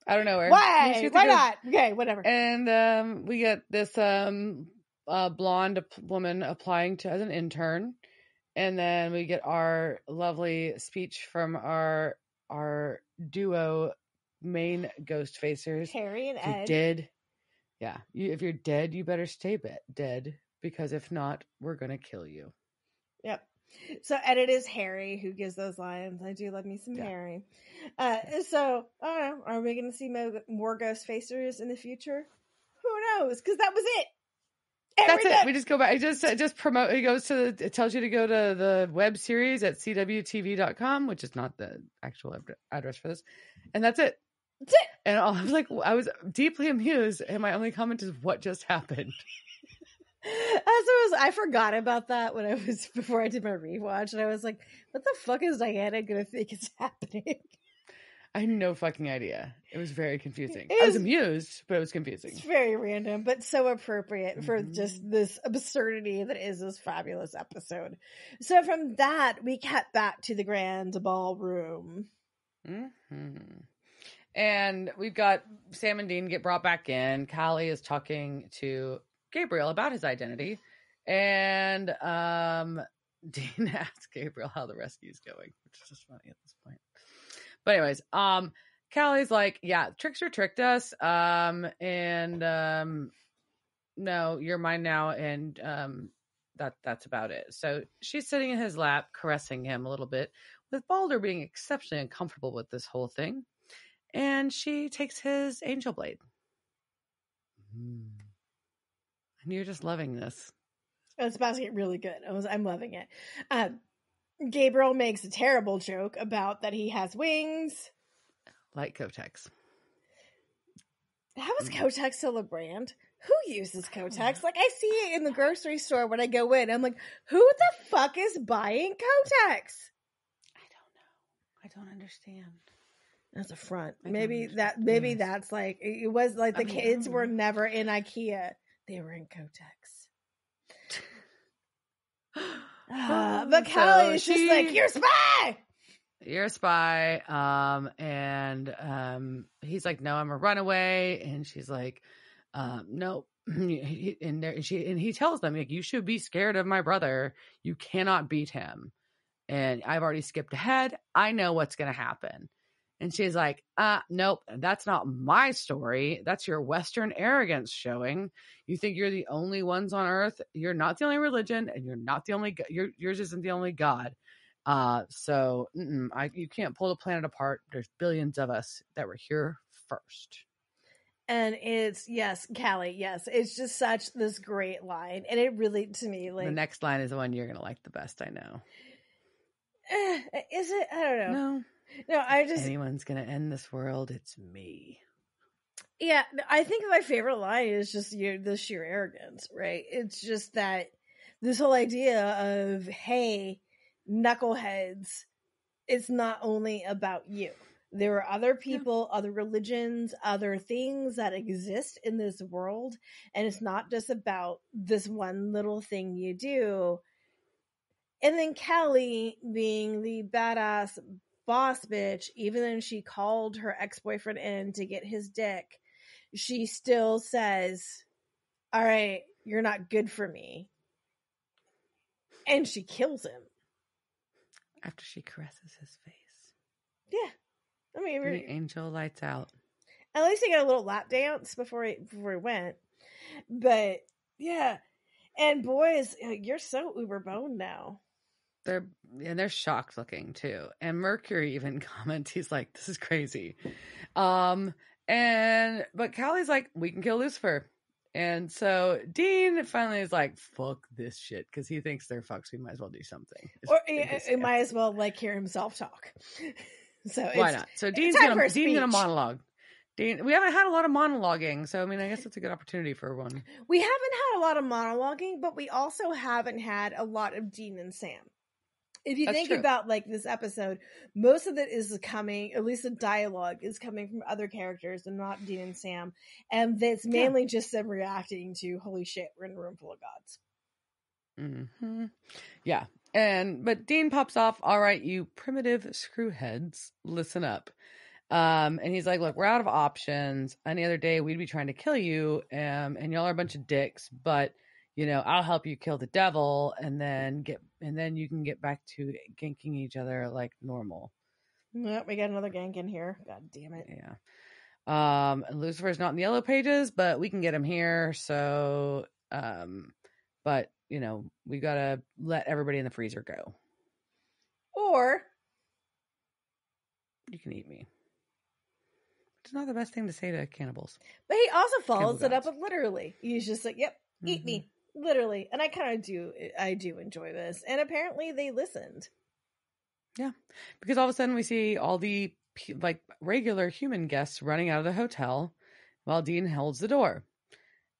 I don't know where. Why? Why not? Okay, whatever. And we get this blonde woman applying as an intern, and then we get our lovely speech from our duo main Ghost Facers, Harry and Ed. If you're dead, yeah. If you're dead, you better stay dead, because if not, we're gonna kill you. Yep. So, and it is Harry who gives those lines. I do love me some Harry. So, I don't know. Are we going to see more Ghost Facers in the future? Who knows? Because that was it. That's it. We just go back. Just promote. It tells you to go to the web series at cwtv.com, which is not the actual address for this. And that's it. That's it. And I was deeply amused. And my only comment is, what just happened? I forgot about that before I did my rewatch, and I was like, what the fuck is Diana gonna think is happening? I had no fucking idea. It was very confusing. I was amused, but it was confusing. It's very random, but so appropriate for just this absurdity that is this fabulous episode. So from that, we cut back to the grand ballroom. And we've got Sam and Dean get brought back in. Callie is talking to Gabriel about his identity, and Dean asks Gabriel how the rescue's going, which is just funny at this point. But anyways, Callie's like, yeah, Trickster tricked us, and no, you're mine now, and that's about it. So she's sitting in his lap, caressing him a little bit, with Balder being exceptionally uncomfortable with this whole thing, and she takes his angel blade. And you're just loving this. It's about to get really good. I'm loving it. Gabriel makes a terrible joke about that he has wings. Like Kotex. How is Kotex still a brand? Who uses Kotex? Like, I see it in the grocery store when I go in. I'm like, who the fuck is buying Kotex? I don't know. I don't understand. That's a front. Maybe that's like, it was like the kids were never in IKEA. They were in Kotex. But Kelly is just like, you're a spy! You're a spy. And he's like, no, I'm a runaway. And she's like, no. And he tells them, like, you should be scared of my brother. You cannot beat him. and I've already skipped ahead. I know what's going to happen. And she's like, nope, that's not my story. That's your Western arrogance showing. You think you're the only ones on earth. You're not the only religion, and you're not the only, yours isn't the only God. So you can't pull the planet apart. There's billions of us that were here first. And it's, yes, Callie, yes. It's just such this great line. And it really, to me, like... The next line is the one you're going to like the best, I know. Is it? I don't know. No, anyone's going to end this world, it's me. Yeah, I think my favorite line is just the sheer arrogance, right? It's just that this whole idea of, hey, knuckleheads, it's not only about you. There are other people, other religions, other things that exist in this world, and it's not just about this one little thing you do. And then Callie, being the badass boss bitch, even though she called her ex-boyfriend in to get his dick, she still says, all right, you're not good for me. And she kills him. After she caresses his face. Yeah. I mean, the angel lights out. At least he got a little lap dance before he went. But yeah. And boys, you're so uber boned now. They're shocked looking too. And Mercury even comments, he's like, this is crazy. But Callie's like, we can kill Lucifer. And so Dean finally is like, fuck this shit, because he thinks they're fucks. We might as well do something. Or it might as well hear himself talk. So why not? So Dean's gonna monologue. Dean, we haven't had a lot of monologuing, so I mean, I guess it's a good opportunity for one. We haven't had a lot of monologuing, but we also haven't had a lot of Dean and Sam. If you think about like this episode, most of it is coming, at least the dialogue is coming from other characters and not Dean and Sam. And it's mainly just them reacting to, holy shit, we're in a room full of gods. Mm-hmm. Yeah. But Dean pops off, all right, you primitive screwheads, listen up. And he's like, look, we're out of options. Any other day we'd be trying to kill you. And y'all are a bunch of dicks, but I'll help you kill the devil and then you can get back to ganking each other like normal. Yep, we got another gank in here. God damn it. Yeah. And Lucifer's not in the yellow pages, but we can get him here. So, but we gotta let everybody in the freezer go. Or you can eat me. It's not the best thing to say to cannibals. But he also follows it up with literally. He's just like, yep, eat me. Literally. And I do enjoy this. And apparently they listened. Yeah. Because all of a sudden we see all the like regular human guests running out of the hotel while Dean holds the door.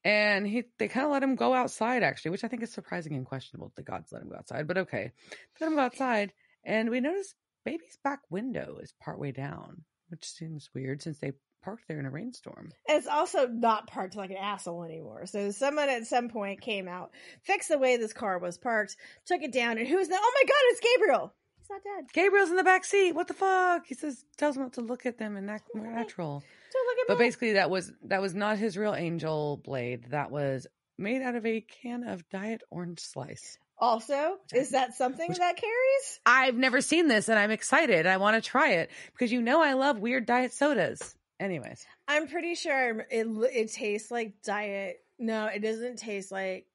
And they kind of let him go outside, actually, which I think is surprising and questionable. The gods let him go outside, but okay. Let him go outside. And we notice baby's back window is partway down, which seems weird since they parked there in a rainstorm. And it's also not parked like an asshole anymore. So someone at some point came out, fixed the way this car was parked, took it down, and who's that? Oh my God, it's Gabriel. He's not dead. Gabriel's in the back seat. What the fuck? He tells him not to look at them and act more natural. But basically that was not his real angel blade. That was made out of a can of Diet Orange Slice. Also, is that something that carries? I've never seen this and I'm excited. I want to try it because I love weird diet sodas. Anyways. I'm pretty sure it tastes like diet. No, it doesn't taste like,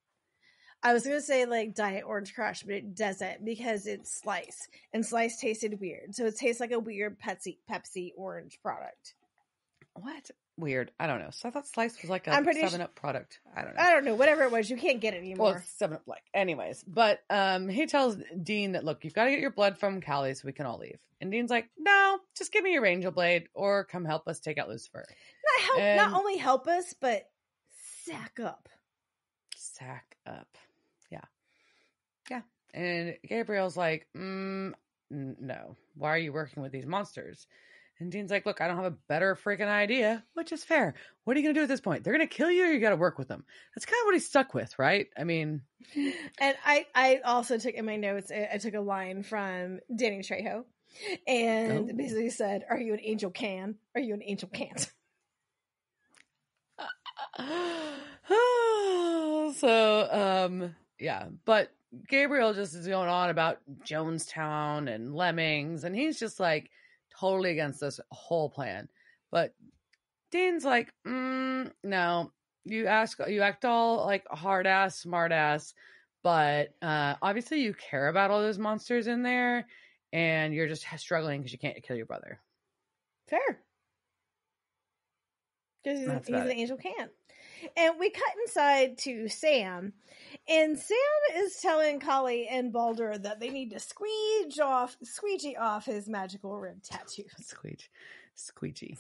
I was going to say like Diet Orange Crush, but it doesn't because it's Slice. And Slice tasted weird. So it tastes like a weird Pepsi orange product. What? Weird. I don't know. So I thought Slice was like a 7-Up product. I don't know. I don't know. Whatever it was, you can't get it anymore. Well, 7-Up like. Anyways. But he tells Dean that, look, you've got to get your blood from Callie so we can all leave. And Dean's like, no, just give me your angel blade or come help us take out Lucifer. Not only help us, but sack up. Sack up. Yeah. Yeah. And Gabriel's like, no. Why are you working with these monsters? And Dean's like, look, I don't have a better freaking idea, which is fair. What are you going to do at this point? They're going to kill you or you got to work with them? That's kind of what he's stuck with, right? I mean. And I also took in my notes, I took a line from Danny Trejo and basically said, are you an angel can? Are you an angel can't? So, yeah. But Gabriel just is going on about Jonestown and lemmings, and he's just like totally against this whole plan. But Dean's like, no, you act all like hard ass, smart ass, but obviously you care about all those monsters in there, and you're just struggling because you can't kill your brother. Fair. Because he's an angel can't. And we cut inside to Sam, and Sam is telling Kali and Baldur that they need to squeegee off his magical rib tattoo. Squeegee.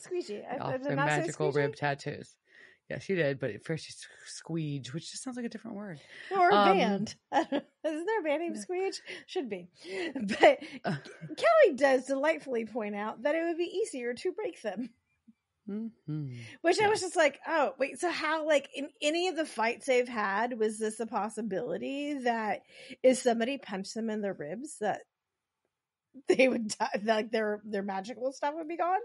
Off their magical rib tattoos. Yeah, she did, but at first she squeege, which just sounds like a different word. Or a band. Isn't there a band named Squeege? Should be. But Kelly does delightfully point out that it would be easier to break them. Mm-hmm. Which I was just like, oh, wait, so how, like, in any of the fights they've had, was this a possibility that if somebody punched them in the ribs, that they would die, like their magical stuff would be gone?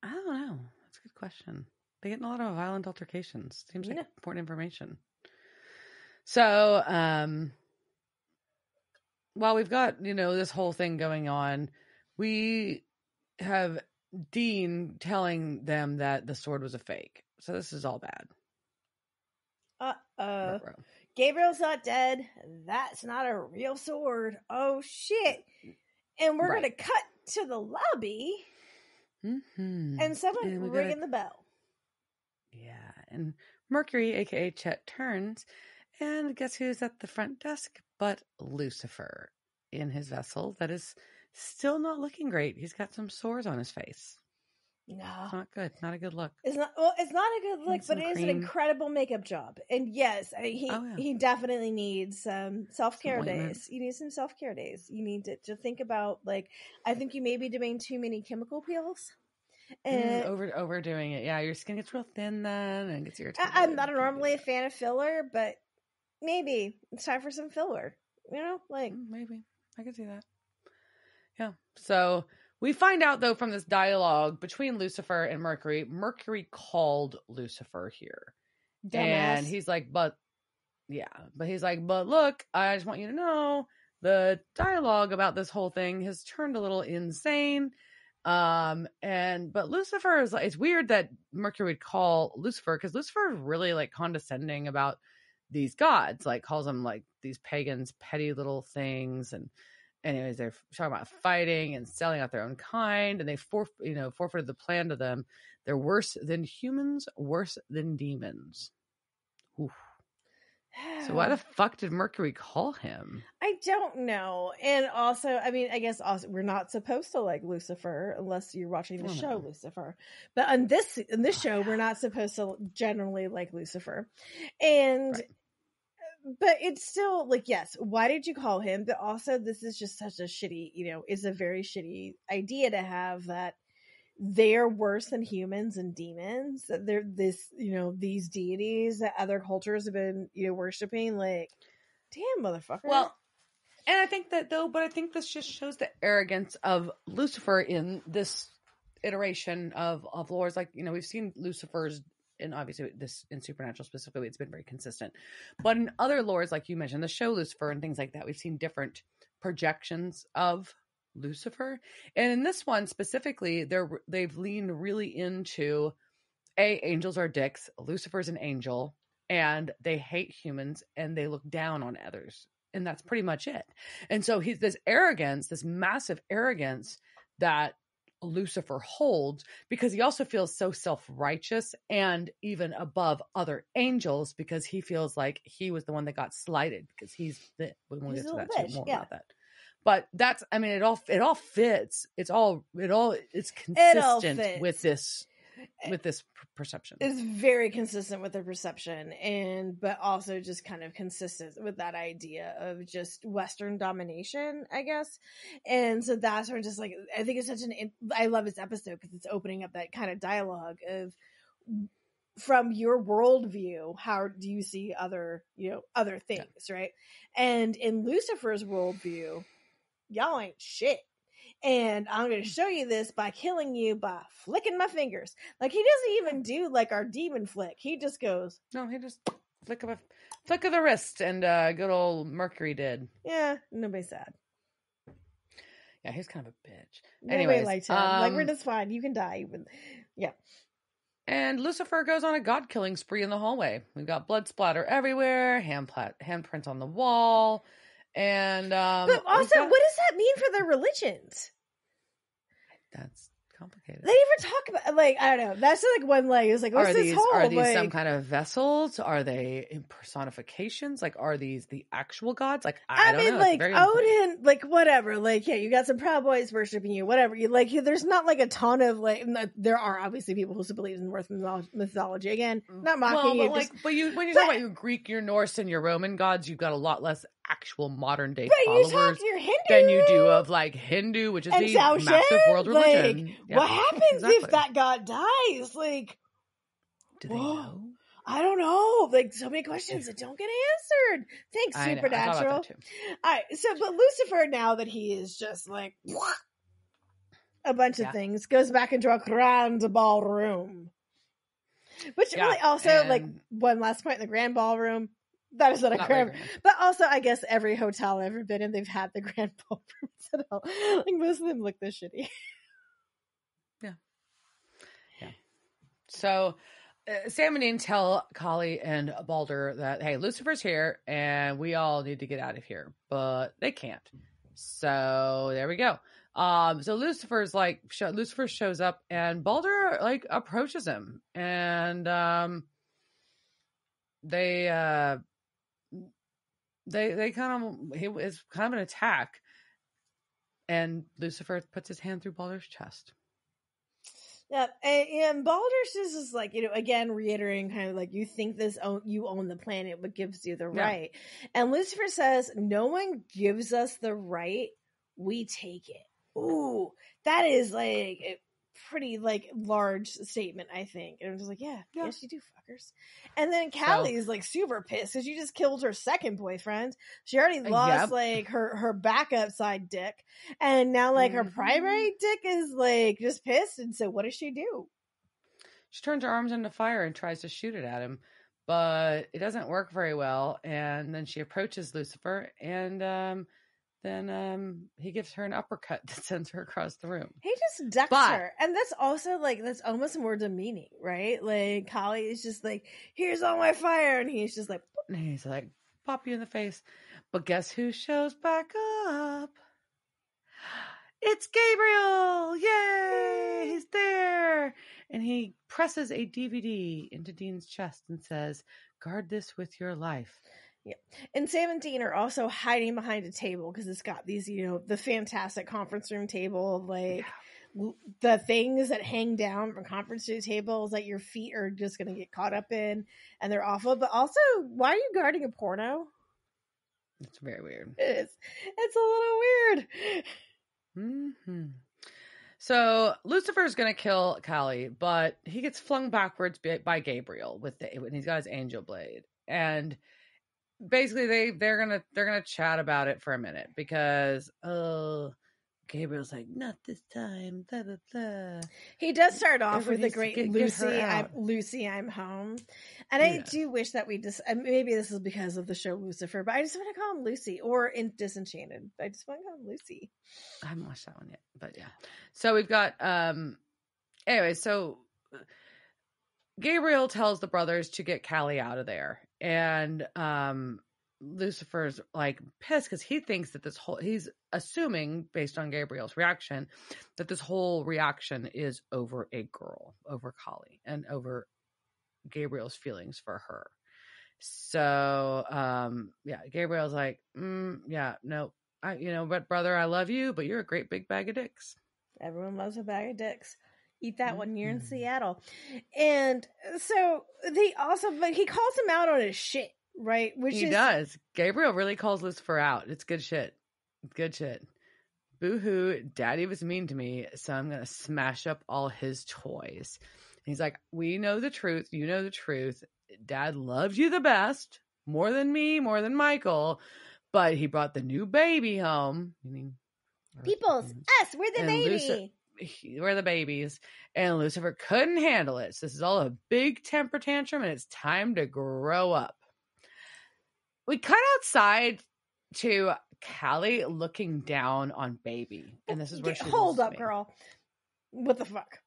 I don't know. That's a good question. They get in a lot of violent altercations. Seems like important information. So, while we've got, this whole thing going on, we have Dean telling them that the sword was a fake. So this is all bad. Gabriel's not dead. That's not a real sword. Oh, shit. And we're going to cut to the lobby. Mm-hmm. And someone ringing the bell. Yeah. And Mercury, a.k.a. Chet, turns. And guess who's at the front desk but Lucifer in his vessel that is still not looking great. He's got some sores on his face. No. It's not good. Not a good look. It's not a good look, but it is an incredible makeup job. And yes, he definitely needs some self-care days. You need some self-care days. You need to think about, like, I think you may be doing too many chemical peels. And overdoing it. Yeah, your skin gets real thin then and gets irritated. I'm not normally a fan of filler, but maybe it's time for some filler. Maybe. I could see that. Yeah. So we find out, though, from this dialogue between Lucifer and Mercury called Lucifer here. Dumbass. And he's like, but look, I just want you to know the dialogue about this whole thing has turned a little insane. But Lucifer is like, it's weird that Mercury would call Lucifer, because Lucifer is really like condescending about these gods, like calls them like these pagans, petty little things. And anyways, they're talking about fighting and selling out their own kind, and they forfeited the plan to them. They're worse than humans, worse than demons. Oof. So why the fuck did Mercury call him? I don't know. And also, I mean, I guess also we're not supposed to like Lucifer unless you're watching the show Lucifer. But in this show, we're not supposed to generally like Lucifer. And but it's still like, yes, why did you call him? But also, this is just such a shitty, it's a very shitty idea to have that they're worse than humans and demons. That they're these deities that other cultures have been, worshiping. Like, damn, motherfucker. Well, and I think that I think this just shows the arrogance of Lucifer in this iteration of lores. Like, we've seen Lucifer's, and obviously this in Supernatural specifically, it's been very consistent. But in other lores, like you mentioned, the show Lucifer and things like that, we've seen different projections of Lucifer. And in this one specifically, they've leaned really into angels are dicks, Lucifer's an angel, and they hate humans and they look down on others. And that's pretty much it. And so he's this arrogance, this massive arrogance that Lucifer holds, because he also feels so self-righteous and even above other angels, because he feels like he was the one that got slighted, because we'll get to that too, more about that. But that's, I mean, it all fits. It's consistent with this perception. It's very consistent with the perception, but also just kind of consistent with that idea of just Western domination, I guess. And so that's where just like, I think it's I love this episode because it's opening up that kind of dialogue of, from your worldview, how do you see other things, right? And in Lucifer's worldview, y'all ain't shit. And I'm going to show you this by killing you by flicking my fingers. Like, he doesn't even do like our demon flick. He just goes, no, he just flick of the wrist, and good old Mercury did. Yeah, nobody's sad. Yeah, he's kind of a bitch. Nobody Anyways, liked him. Like, we're just fine. You can die. Yeah. And Lucifer goes on a god-killing spree in the hallway. We've got blood splatter everywhere, handprint on the wall, and but also, what does that mean for their religions? That's complicated. They never talk about, like, I don't know. That's like one leg. It's like, what's this whole? Are these like, some kind of vessels? Are they personifications? Like, are these the actual gods? Like, I don't know. like Odin, like whatever. Like, yeah, you got some Proud Boys worshiping you, whatever. You like, there's not like a ton of like. There are obviously people who believe in Norse mythology. Again, not mocking you. But when you talk about your Greek, your Norse, and your Roman gods, you've got a lot less actual modern day followers you talk to your Hindu, than you do of like Hindu, which is the Zao massive Shen, world religion. Like, yeah, what happens if that god dies? Like, do they know? I don't know. Like, so many questions that don't get answered. Thanks, Supernatural. All right, so but Lucifer, now that he is just like a bunch of things, goes back into a grand ballroom. Which really also, like, one last point in the grand ballroom. That is not a grand, but also I guess every hotel I've ever been in, they've had the grand ballroom set up. Like, most of them look this shitty. Yeah. So, Samedi tell Kali and Balder that, hey, Lucifer's here and we all need to get out of here, but they can't. So there we go. So Lucifer shows up and Balder like approaches him, and they it's kind of an attack, and Lucifer puts his hand through Balder's chest. Yeah, and Balder's just is like, again, reiterating kind of like, you think you own the planet, what gives you the right? And Lucifer says, no one gives us the right, we take it. Ooh, that is like a pretty like large statement, I think. And I'm just like, yes, you do, fuckers. And then Callie's like super pissed because you just killed her second boyfriend. She already lost like her backup side dick, and now like her primary dick is like just pissed. And so what does she do? She turns her arms into fire and tries to shoot it at him, but it doesn't work very well. And then she approaches Lucifer, and then he gives her an uppercut that sends her across the room. He just ducks her. And that's also like, that's almost more demeaning, right? Like, Kali is just like, here's all my fire. And he's just like, boop. And he's like, pop you in the face. But guess who shows back up? It's Gabriel. Yay! He's there. And he presses a DVD into Dean's chest and says, guard this with your life. Yeah. And Sam and Dean are also hiding behind a table because it's got these, the fantastic conference room table, like the things that hang down from conference room tables that your feet are just going to get caught up in, and they're awful. But also, why are you guarding a porno? It's very weird. It is. It's a little weird. Mm-hmm. So Lucifer's going to kill Kali, but he gets flung backwards by Gabriel when he's got his angel blade. And basically they're gonna chat about it for a minute because Gabriel's like, not this time, blah, blah, blah. He does start off with the great Lucy, I'm home. And I do wish that we just, maybe this is because of the show Lucifer, but I just want to call him Lucy, or in Disenchanted. I just want to call him Lucy. I haven't watched that one yet, but yeah. So we've got, anyway, so Gabriel tells the brothers to get Kali out of there. And Lucifer's like pissed because he thinks that he's assuming, based on Gabriel's reaction, that this whole reaction is over a girl, over Kali, and over Gabriel's feelings for her. So Gabriel's like, no, but brother, I love you, but you're a great big bag of dicks. Everyone loves a bag of dicks. Eat that when you're in Seattle. And so but he calls him out on his shit, right? He does. Gabriel really calls Lucifer out. It's good shit. Good shit. Boo-hoo, daddy was mean to me, so I'm going to smash up all his toys. And he's like, we know the truth. You know the truth. Dad loves you the best. More than me, more than Michael. But he brought the new baby home. Peoples, us, we're the baby. We're the babies, and Lucifer couldn't handle it. So this is all a big temper tantrum, and it's time to grow up. we cut outside to Callie looking down on Baby. And this is where she hold up, girl. What the fuck?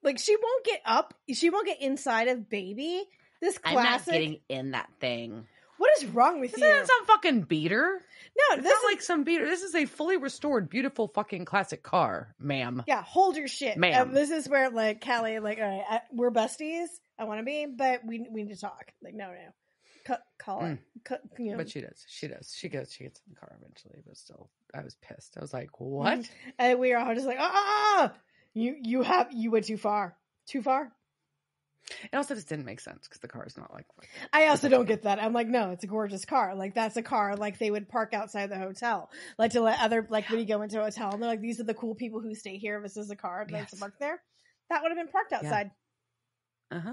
Like, she won't get up. She won't get inside of Baby. This classic. I'm not getting in that thing. What is wrong with you? This isn't some fucking beater. No, it's not like some beater. This is a fully restored, beautiful fucking classic car, ma'am. Yeah, hold your shit. Ma'am. This is where, like, Callie, like, all right, we're besties. I want to be, but we need to talk. Like, no. Call it. You know. But she does. She gets in the car eventually, but still, I was pissed. I was like, what? And we are all just like, you went too far. Too far? It also just didn't make sense because the car is not like. I also don't get that. I'm like, no, it's a gorgeous car. Like, that's a car like they would park outside the hotel, like to let other when you go into a hotel and they're like, these are the cool people who stay here. This is a car that's parked there. That would have been parked outside. Yeah.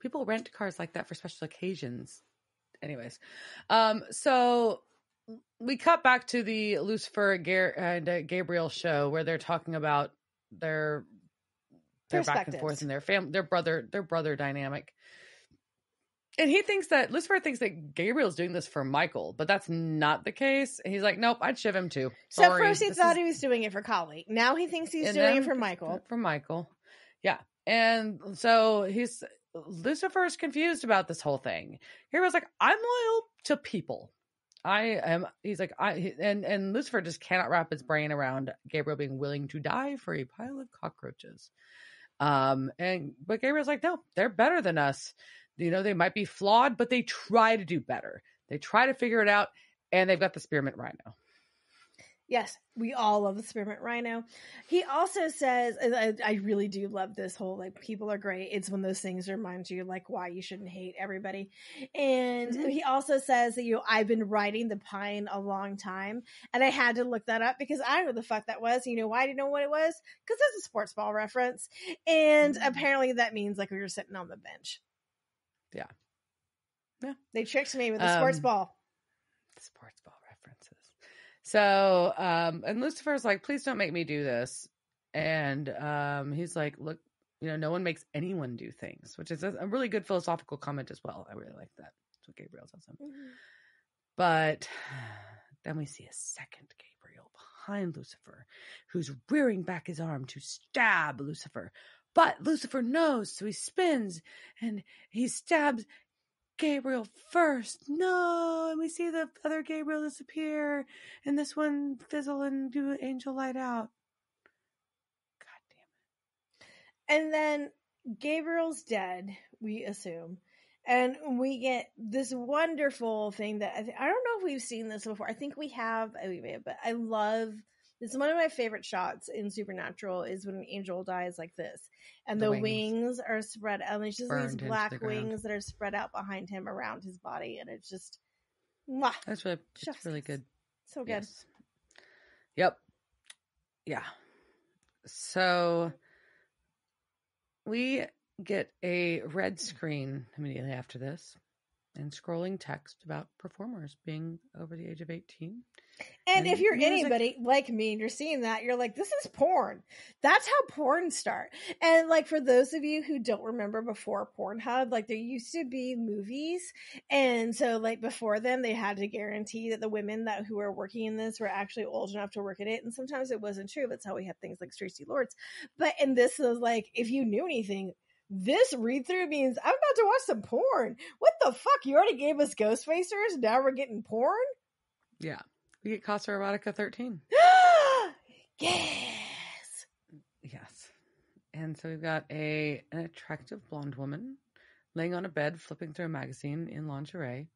People rent cars like that for special occasions. Anyways, so we cut back to the Lucifer and Gabriel show where they're talking about their back and forth and their brother dynamic. And Lucifer thinks that Gabriel's doing this for Michael, but that's not the case. And he's like, nope, I'd shiv him too. So first he thought he was doing it for Kali. Now he thinks he's doing it for Michael. For Michael. Yeah. And so Lucifer's confused about this whole thing. Gabriel's like, I'm loyal to people. And Lucifer just cannot wrap his brain around Gabriel being willing to die for a pile of cockroaches. But Gabriel's like, no, they're better than us. You know, they might be flawed, but they try to do better. They try to figure it out, and they've got the spearmint rhino. Yes, we all love the spearmint rhino. He also says, and I really do love this whole, like, people are great. It's one of those things that reminds you, like, why you shouldn't hate everybody. And he also says that, I've been riding the pine a long time. And I had to look that up because I don't know the fuck that was. You know why I didn't know what it was? Because it's a sports ball reference. And apparently that means, like, we were sitting on the bench. Yeah. Yeah. They tricked me with the sports ball. The sports ball references. So, and Lucifer's like, please don't make me do this. And he's like, look, no one makes anyone do things, which is a really good philosophical comment as well. I really like that. That's what Gabriel tells him. But then we see a second Gabriel behind Lucifer, who's rearing back his arm to stab Lucifer. But Lucifer knows, so he spins and he stabs Gabriel first. No, and we see the other Gabriel disappear, and this one fizzle and do angel light out. God damn it! And then Gabriel's dead, we assume, and we get this wonderful thing that I don't know if we've seen this before. I think we have, but I love. It's one of my favorite shots in Supernatural is when an angel dies like this. And the wings are spread out. And it's just these black wings that are spread out behind him around his body. And it's just, mwah, That's really good. So good. Yes. Yep. Yeah. So we get a red screen immediately after this and scrolling text about performers being over the age of 18. And if you're anybody like me and you're seeing that, you're like, this is porn. That's how porn start. And like, for those of you who don't remember before Pornhub, like there used to be movies. And so like before them, they had to guarantee that the women who were working in this were actually old enough to work in it. And sometimes it wasn't true. That's how we have things like Tracy Lords. And this was like, if you knew anything, this read-through means I'm about to watch some porn. What the fuck? You already gave us Ghostfacers. Now we're getting porn? Yeah. We get Casa Erotica 13. Yes. Yes. And so we've got an attractive blonde woman laying on a bed, flipping through a magazine in lingerie,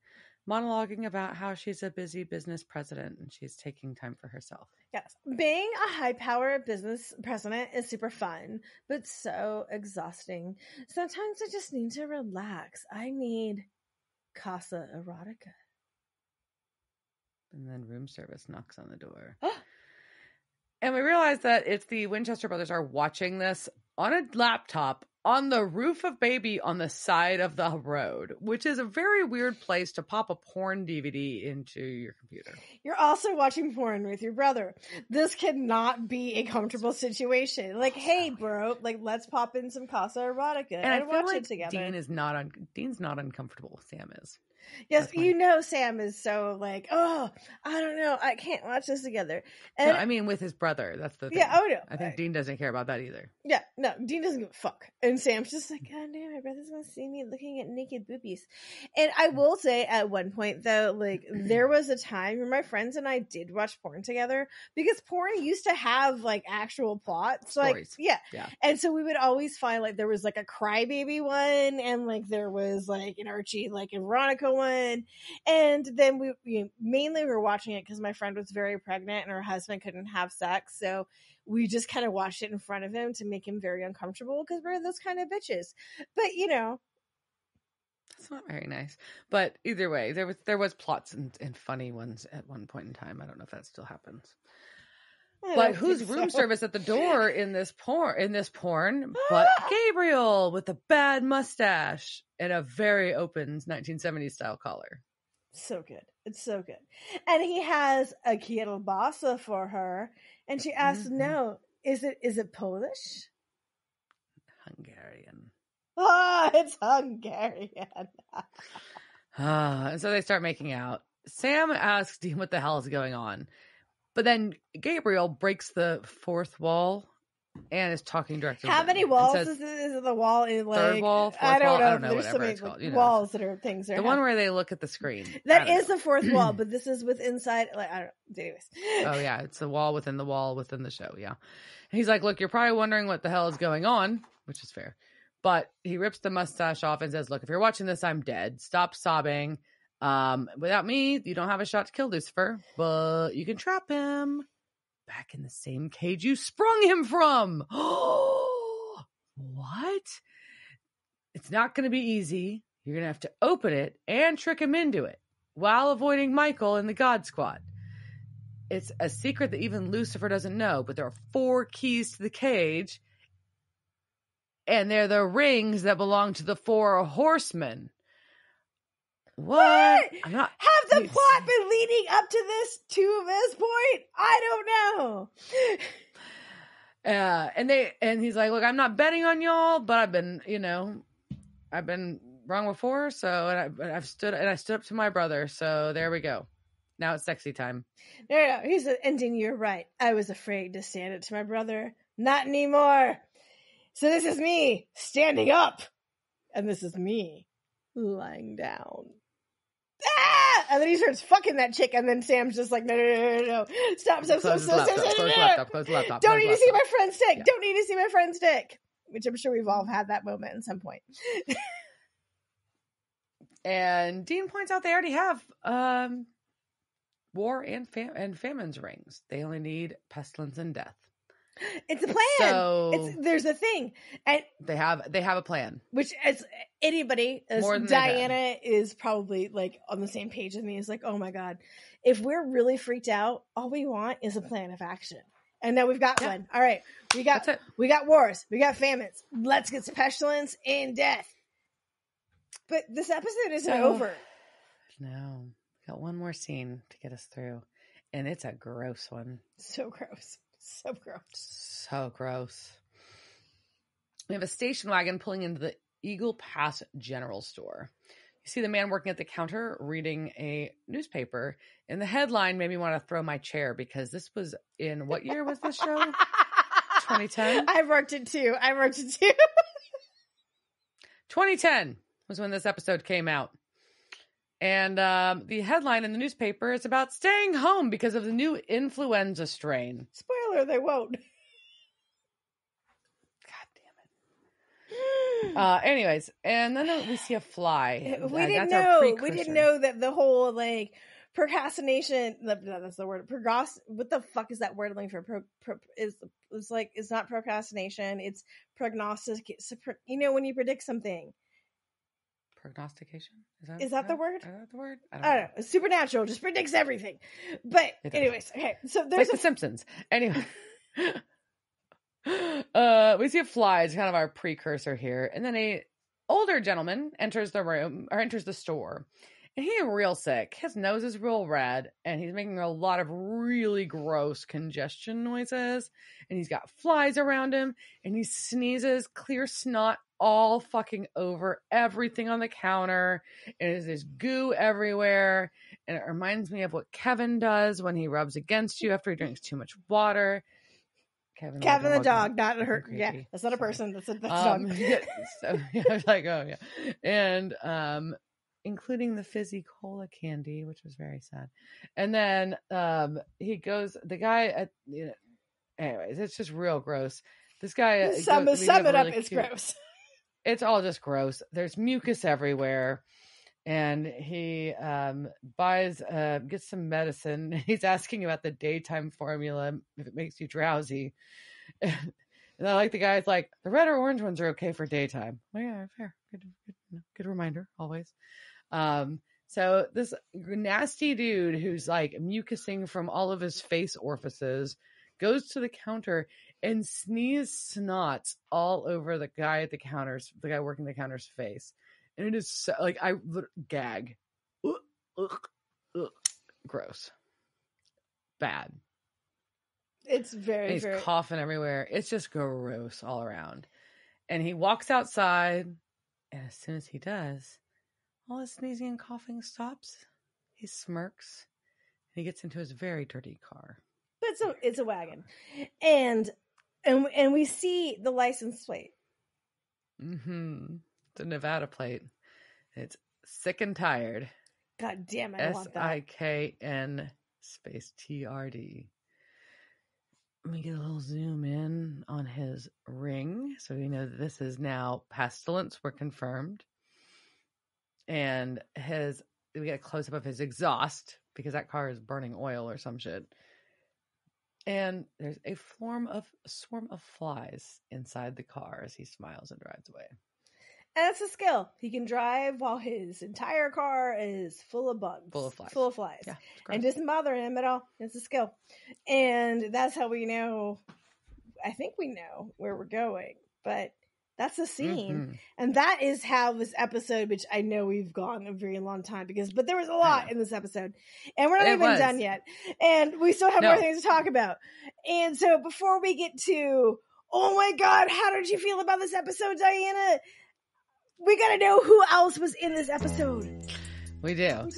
monologuing about how she's a busy business president and she's taking time for herself. Yes. Being a high-power business president is super fun, but so exhausting. Sometimes I just need to relax. I need Casa Erotica. And then room service knocks on the door. And we realize that it's the Winchester brothers are watching this on a laptop on the roof of Baby on the side of the road, which is a very weird place to pop a porn DVD into your computer. You're also watching porn with your brother. This cannot be a comfortable situation. Like, hey, bro, like, let's pop in some Casa Erotica and watch it together. Dean's not uncomfortable. Sam is. Yes, Sam is so like, oh, I don't know, I can't watch this together. And no, I mean with his brother. That's the thing. Yeah, oh no. I think Dean doesn't care about that either. Yeah, no, Dean doesn't give a fuck. And Sam's just like, God damn, my brother's gonna see me looking at naked boobies. And I will say at one point though, like there was a time where my friends and I did watch porn together because porn used to have like actual plots. Stories. Like yeah. And so we would always find like there was like a crybaby one and like there was like an Archie like a Veronica one. And then we mainly were watching it because my friend was very pregnant and her husband couldn't have sex. So we just kind of watched it in front of him to make him very uncomfortable because we're those kind of bitches. But it's not very nice. But either way, there was plots and funny ones at one point in time. I don't know if that still happens. But who's room service at the door in this porn? But Gabriel with a bad mustache and a very open 1970s style collar. So good. It's so good. And he has a kielbasa for her. And she asks, no, is it Polish? Hungarian. Oh, it's Hungarian. And so they start making out. Sam asks Dean what the hell is going on. But then Gabriel breaks the fourth wall and is talking directly. How many walls is the wall in like third wall? I don't know. There's so many like, walls that are things. The one where they look at the screen. That is the fourth wall, but this is with inside. Like I don't know. Anyways. Oh yeah, it's the wall within the show. Yeah. And he's like, look, you're probably wondering what the hell is going on, which is fair. But he rips the mustache off and says, look, if you're watching this, I'm dead. Stop sobbing. Without me, you don't have a shot to kill Lucifer, but you can trap him back in the same cage you sprung him from. Oh, what? It's not going to be easy. You're going to have to open it and trick him into it while avoiding Michael and the God Squad. It's a secret that even Lucifer doesn't know, but there are 4 keys to the cage, and they're the rings that belong to the 4 horsemen. What? I'm not. Have the plot been leading up to this point? I don't know. And he's like, look, I'm not betting on y'all, but I've been wrong before. So, and I stood up to my brother. So there we go. Now it's sexy time. No. He said, ending, you're right. I was afraid to stand it to my brother. Not anymore. So this is me standing up. And this is me lying down. Ah! And then he starts fucking that chick, and then Sam's just like, no. Stop. Close the laptop. Don't need to see my friend's dick. Yeah. Don't need to see my friend's dick. Which I'm sure we've all had that moment at some point. And Dean points out they already have war and famine's rings. They only need pestilence and death. It's a plan. So there's a thing, and they have a plan. Which, as anybody, as Diana is probably like on the same page with me. Is like, oh my god, if we're really freaked out, all we want is a plan of action. And now we've got one. All right, we got wars, we got famines. Let's get some pestilence and death. But this episode isn't over. No, we got one more scene to get us through, and it's a gross one. So gross. So gross. So gross. We have a station wagon pulling into the Eagle Pass General Store. You see the man working at the counter reading a newspaper, and the headline made me want to throw my chair because this was in what year was this show? 2010? I worked it too. 2010 was when this episode came out. And the headline in the newspaper is about staying home because of the new influenza strain. Spoiler, they won't. God damn it. Anyways, and then we see a fly. We didn't know that the whole like procrastination. That's the word. What the fuck is that word looking for? It's not procrastination. It's prognostic. When you predict something. Prognostication? Is that the word? Is that the word? I don't know. It's supernatural. Just predicts everything. But anyways, okay. So there's like The Simpsons. Anyway. We see a fly. It's kind of our precursor here. And then a older gentleman enters the store. And he's real sick. His nose is real red. And he's making a lot of really gross congestion noises. And he's got flies around him. And he sneezes clear snot all fucking over everything on the counter. And there's goo everywhere. And it reminds me of what Kevin does when he rubs against you after he drinks too much water. Kevin the dog, not her. Yeah, that's not a person. That's a dog. Yeah, so I was like, oh yeah, and including the fizzy cola candy, which was very sad. And then he goes, the guy anyways, it's just real gross. This guy sum it up, it's gross. It's all just gross. There's mucus everywhere. And he gets some medicine. He's asking about the daytime formula, if it makes you drowsy. And I like the guy's like, the red or orange ones are okay for daytime. Well, yeah, fair. Good reminder, always. So this nasty dude who's like mucusing from all of his face orifices goes to the counter and sneezes snots all over the guy working the counter's face. And it is so, like, I gag. Gross. Bad. It's very, he's coughing everywhere. It's just gross all around. And he walks outside, and as soon as he does, all his sneezing and coughing stops. He smirks, and he gets into his very dirty car. But it's a wagon. And we see the license plate. Mm-hmm. The Nevada plate. It's sick and tired. God damn it, I want that. SIKN space TRD. Let me get a little zoom in on his ring. So we know that this is now pestilence. We're confirmed. And we get a close up of his exhaust because that car is burning oil or some shit. And there's a swarm of flies inside the car as he smiles and rides away. And it's a skill. He can drive while his entire car is full of bugs. Full of flies. Yeah, and doesn't bother him at all. It's a skill. And that's how we know, I think we know where we're going. But that's the scene. Mm-hmm. And that is how this episode, which I know we've gone a very long time but there was a lot in this episode. And we're not even done yet. And we still have more things to talk about. And so before we get to, oh my God, how did you feel about this episode, Diana? We gotta know who else was in this episode. We do.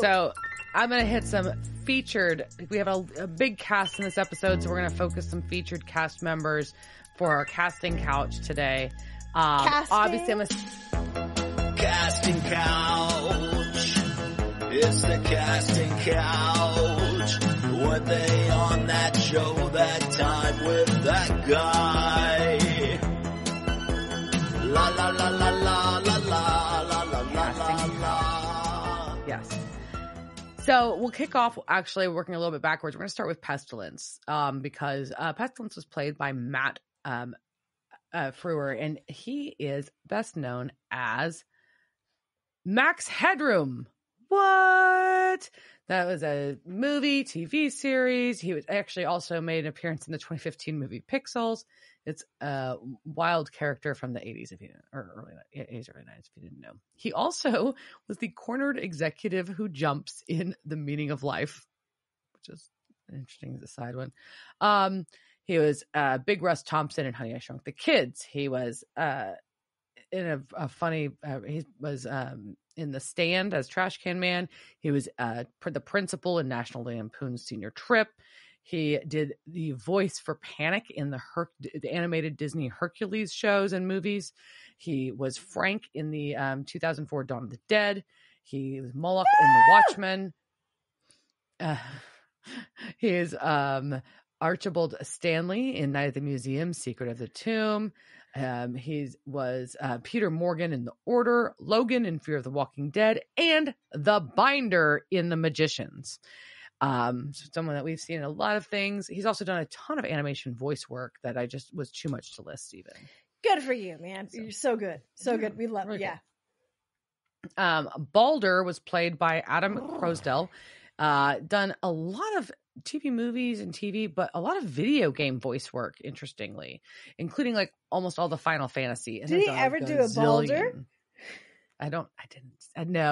So I'm gonna hit some featured. We have a big cast in this episode, so we're gonna focus some featured cast members for our casting couch today. Obviously, I'm casting couch. It's the casting couch. Were they on that show that time with that guy? La la la la la la la la la la la. Yes. So we'll kick off actually working a little bit backwards. We're going to start with Pestilence because Pestilence was played by Matt Frewer, and he is best known as Max Headroom. What? That was a movie, TV series. He was actually also made an appearance in the 2015 movie Pixels. It's a wild character from the 80s, early 80s, early 90s, if you didn't know. He also was the cornered executive who jumps in The Meaning of Life, which is interesting as a side one. He was Big Russ Thompson in Honey, I Shrunk the Kids. He was in a funny, he was in The Stand as Trash Can Man. He was the principal in National Lampoon's Senior Trip. He did the voice for Panic in the animated Disney Hercules shows and movies. He was Frank in the 2004 Dawn of the Dead. He was Moloch in The Watchmen. He is Archibald Stanley in Night at the Museum, Secret of the Tomb. He was Peter Morgan in The Order, Logan in Fear of the Walking Dead, and the Binder in The Magicians. So someone that we've seen in a lot of things. He's also done a ton of animation voice work that I just was too much to list even. Good for you, man. You're so good. So good. We love it. Yeah. Balder was played by Adam Crosdell. Done a lot of TV movies and TV, but a lot of video game voice work, interestingly, including like almost all the Final Fantasy. And did he ever do a Balder? I know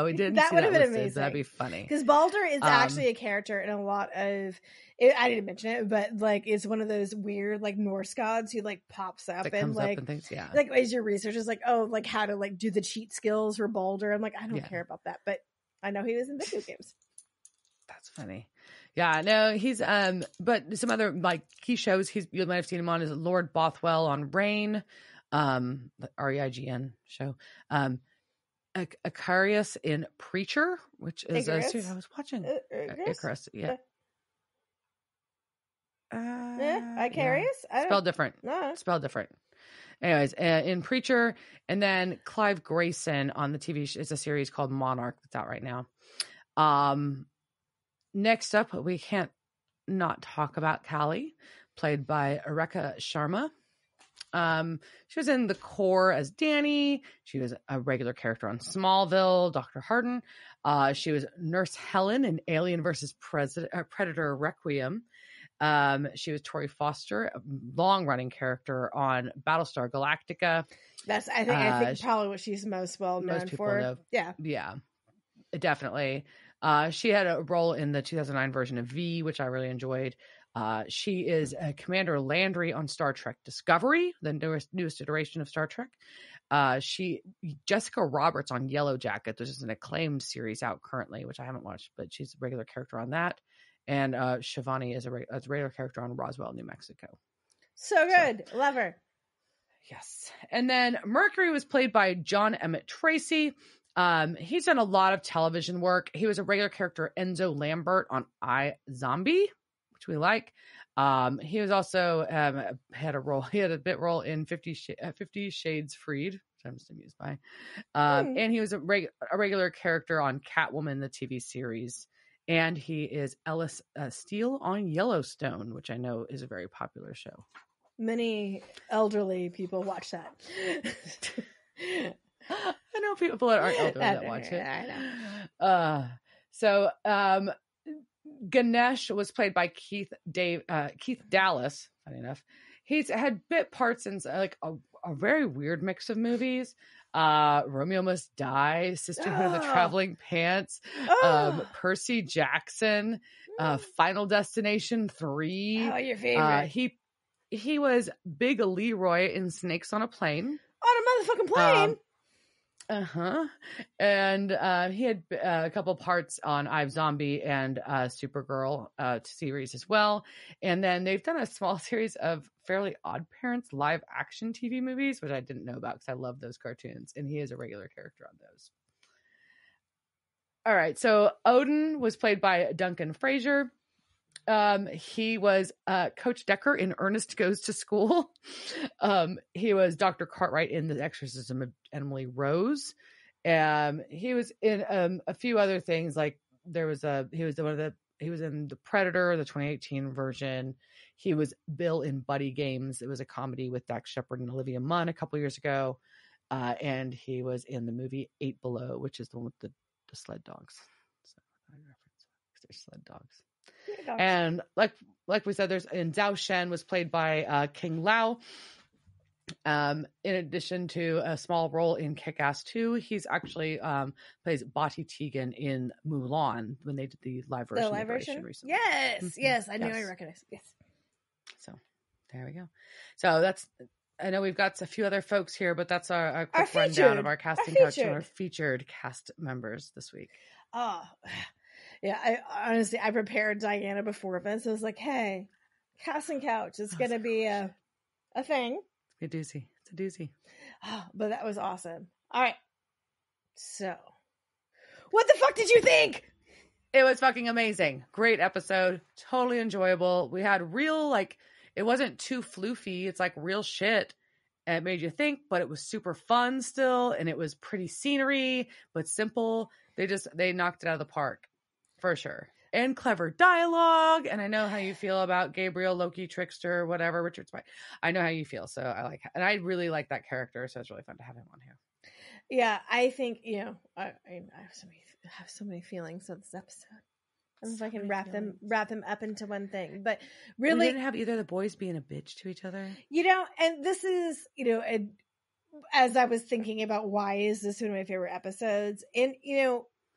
it didn't. That see would have been listed, amazing. That'd be funny. Because Balder is actually a character in a lot of. I didn't mention it, but like it's one of those weird like Norse gods who like pops up that and comes like up and things. Yeah, like as your research is like, oh, like how to like do the cheat skills for Balder. I'm like, I don't care about that, but I know he was in video games. That's funny. Yeah, no, he's but some other like key shows you might have seen him on is Lord Bothwell on Reign, the REIGN show. Icarius in Preacher, which is a series I was watching. Icarus, yeah. Icarius? Yeah. Spelled different. Spelled different. Anyways, in Preacher, and then Clive Grayson on the TV show. It's a series called Monarch that's out right now. Next up, we can't not talk about Callie, played by Rekha Sharma. She was in The Core as Dani. She was a regular character on Smallville, Dr. Harden. She was Nurse Helen in Alien vs. Predator Requiem. She was Tori Foster, a long-running character on Battlestar Galactica. That's I think probably what she's most well known for. Know. Yeah, definitely. She had a role in the 2009 version of V, which I really enjoyed. She is Commander Landry on Star Trek Discovery, the newest iteration of Star Trek. Jessica Roberts on Yellow Jackets, which is an acclaimed series out currently, which I haven't watched, but she's a regular character on that. And Shivani is a regular character on Roswell, New Mexico. So good. Love her. Yes. And then Mercury was played by John Emmett Tracy. He's done a lot of television work. He was a regular character, Enzo Lambert, on iZombie, which we like. He was also had a bit role in 50 Shades Freed, which I'm just amused by. And he was a regular character on Catwoman, the TV series. And he is Ellis Steele on Yellowstone, which I know is a very popular show. Many elderly people watch that. I know people that aren't elderly that watch it. I know. Ganesh was played by Keith Dallas. Funny enough, he's had bit parts in like a very weird mix of movies. Romeo Must Die, Sisterhood of the Traveling Pants, Percy Jackson, Final Destination 3. Oh, your favorite. He was Big Leroy in Snakes on a Plane. On a motherfucking plane. And he had a couple parts on iZombie and Supergirl series as well. And then they've done a small series of Fairly Odd Parents live action TV movies, which I didn't know about because I love those cartoons. And he is a regular character on those. All right. So Odin was played by Duncan Fraser. He was Coach Decker in Ernest Goes to School. He was Dr. Cartwright in The Exorcism of Emily Rose. He was in a few other things, like he was in The Predator, the 2018 version. He was Bill in Buddy Games. It was a comedy with Dax Shepard and Olivia Munn a couple years ago. And he was in the movie 8 Below, which is the one with the sled dogs. So I reference there's sled dogs. And like we said, Zao Shen was played by King Lao. In addition to a small role in Kick-Ass 2, he's actually plays Bati Tegan in Mulan when they did the live version. Recently. Yes, I knew I recognized it. Yes. So there we go. So I know we've got a few other folks here, but that's our quick rundown of our casting couch and our featured cast members this week. Oh. Yeah, I prepared Diana before this. I was like, hey, casting couch is going to be a thing. It's a doozy. Oh, but that was awesome. All right. So, what the fuck did you think? It was fucking amazing. Great episode. Totally enjoyable. We had real, it wasn't too floofy. It's like real shit. And it made you think, but it was super fun still. And it was pretty scenery, but simple. They knocked it out of the park. For sure. And clever dialogue. And I know how you feel about Gabriel, Loki, Trickster, whatever, Richard Spike. I know how you feel. So I really like that character. So it's really fun to have him on here. Yeah, I think, I have so many feelings of this episode. I don't know if I can wrap them up into one thing. But really, we didn't have either of the boys being a bitch to each other. And this is, as I was thinking about why is this one of my favorite episodes, and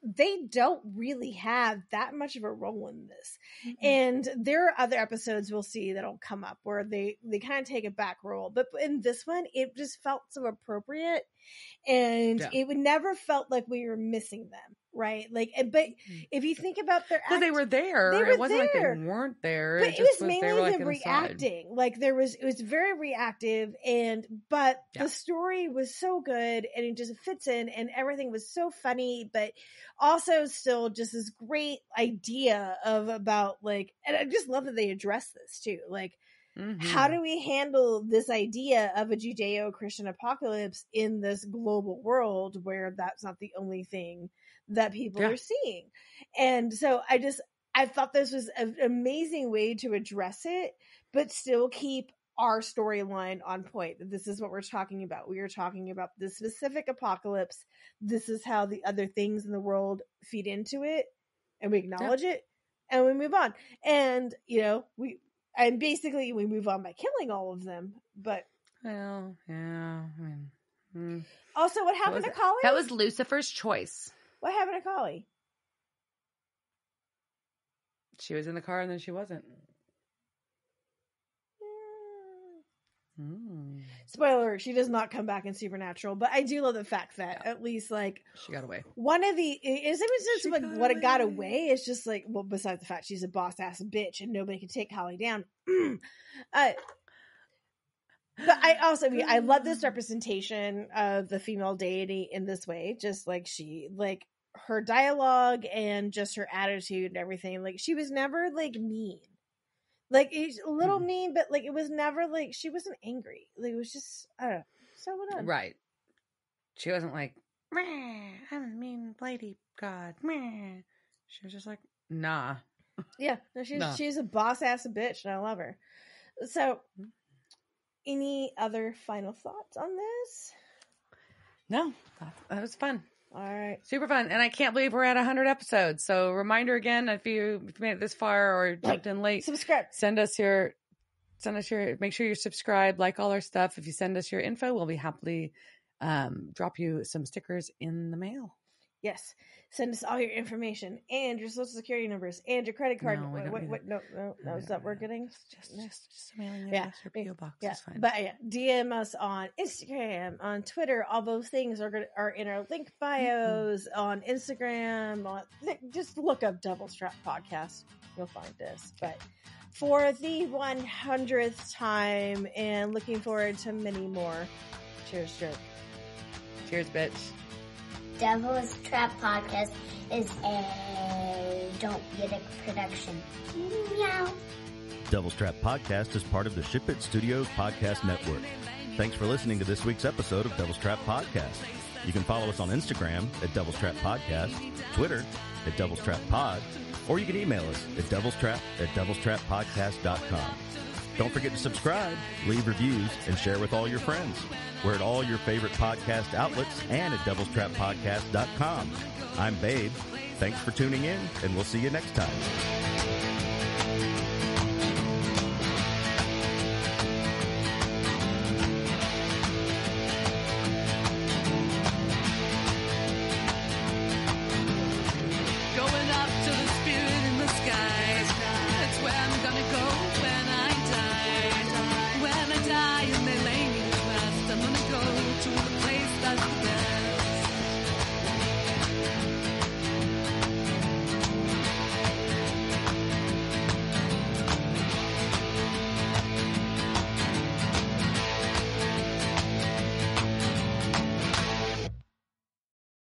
they don't really have that much of a role in this. Mm-hmm. And there are other episodes we'll see that'll come up where they kind of take a back role, but in this one it just felt so appropriate, and it would never felt like we were missing them, right? Like, but if you think about their because they were there, it wasn't like they weren't there, but it was mainly them reacting. Like it was very reactive, but the story was so good, and it just fits in, and everything was so funny, but also still just this great idea about like, and I just love that they address this too, like, how do we handle this idea of a Judeo-Christian apocalypse in this global world where that's not the only thing that people are seeing? And so I thought this was an amazing way to address it, but still keep our storyline on point. This is what we're talking about. We are talking about this specific apocalypse. This is how the other things in the world feed into it, and we acknowledge it, and we move on. And, basically we move on by killing all of them, but well, yeah. Also, what happened to Kali? That was Lucifer's choice. What happened to Kali? She was in the car and then she wasn't. Spoiler, she does not come back in Supernatural, but I do love the fact that at least like she got away. One of the it got away is just like, well, besides the fact she's a boss ass bitch and nobody can take Holly down. But I love this representation of the female deity in this way, just like her dialogue and just her attitude and everything. Like she was never like mean. Like, it's a little mean, but, like, it was never, like, she wasn't angry. Like, it was just, I don't know, so well done. Right. She wasn't like, meh, I'm a mean lady god, meh. She was just like, nah. Yeah, no, she's a boss-ass bitch, and I love her. So, any other final thoughts on this? No, that was fun. All right. Super fun. And I can't believe we're at 100 episodes. So reminder again, if you made it this far or jumped in late, subscribe. Make sure you're subscribed, like all our stuff. If you send us your info, we'll be happily drop you some stickers in the mail. Yes. Send us all your information and your social security numbers and your credit card. No, is that what we're getting? Just a mailing address or PO box. Yeah. It's fine. But DM us on Instagram, on Twitter. All those things are in our link bios on Instagram. Just look up Devil's Trap Podcast. You'll find us. But for the 100th time, and looking forward to many more. Cheers, jerk. Cheers, bitch. Devil's Trap Podcast is a Don't Be a Dick production. Meow. Devil's Trap Podcast is part of the Ship It Studios Podcast Network. Thanks for listening to this week's episode of Devil's Trap Podcast. You can follow us on Instagram at Devil's Trap Podcast, Twitter at Devil's Trap Pod, or you can email us at devilstrap@devilstrappodcast.com. Don't forget to subscribe, leave reviews, and share with all your friends. We're at all your favorite podcast outlets and at devilstrappodcast.com. I'm Babe. Thanks for tuning in, and we'll see you next time.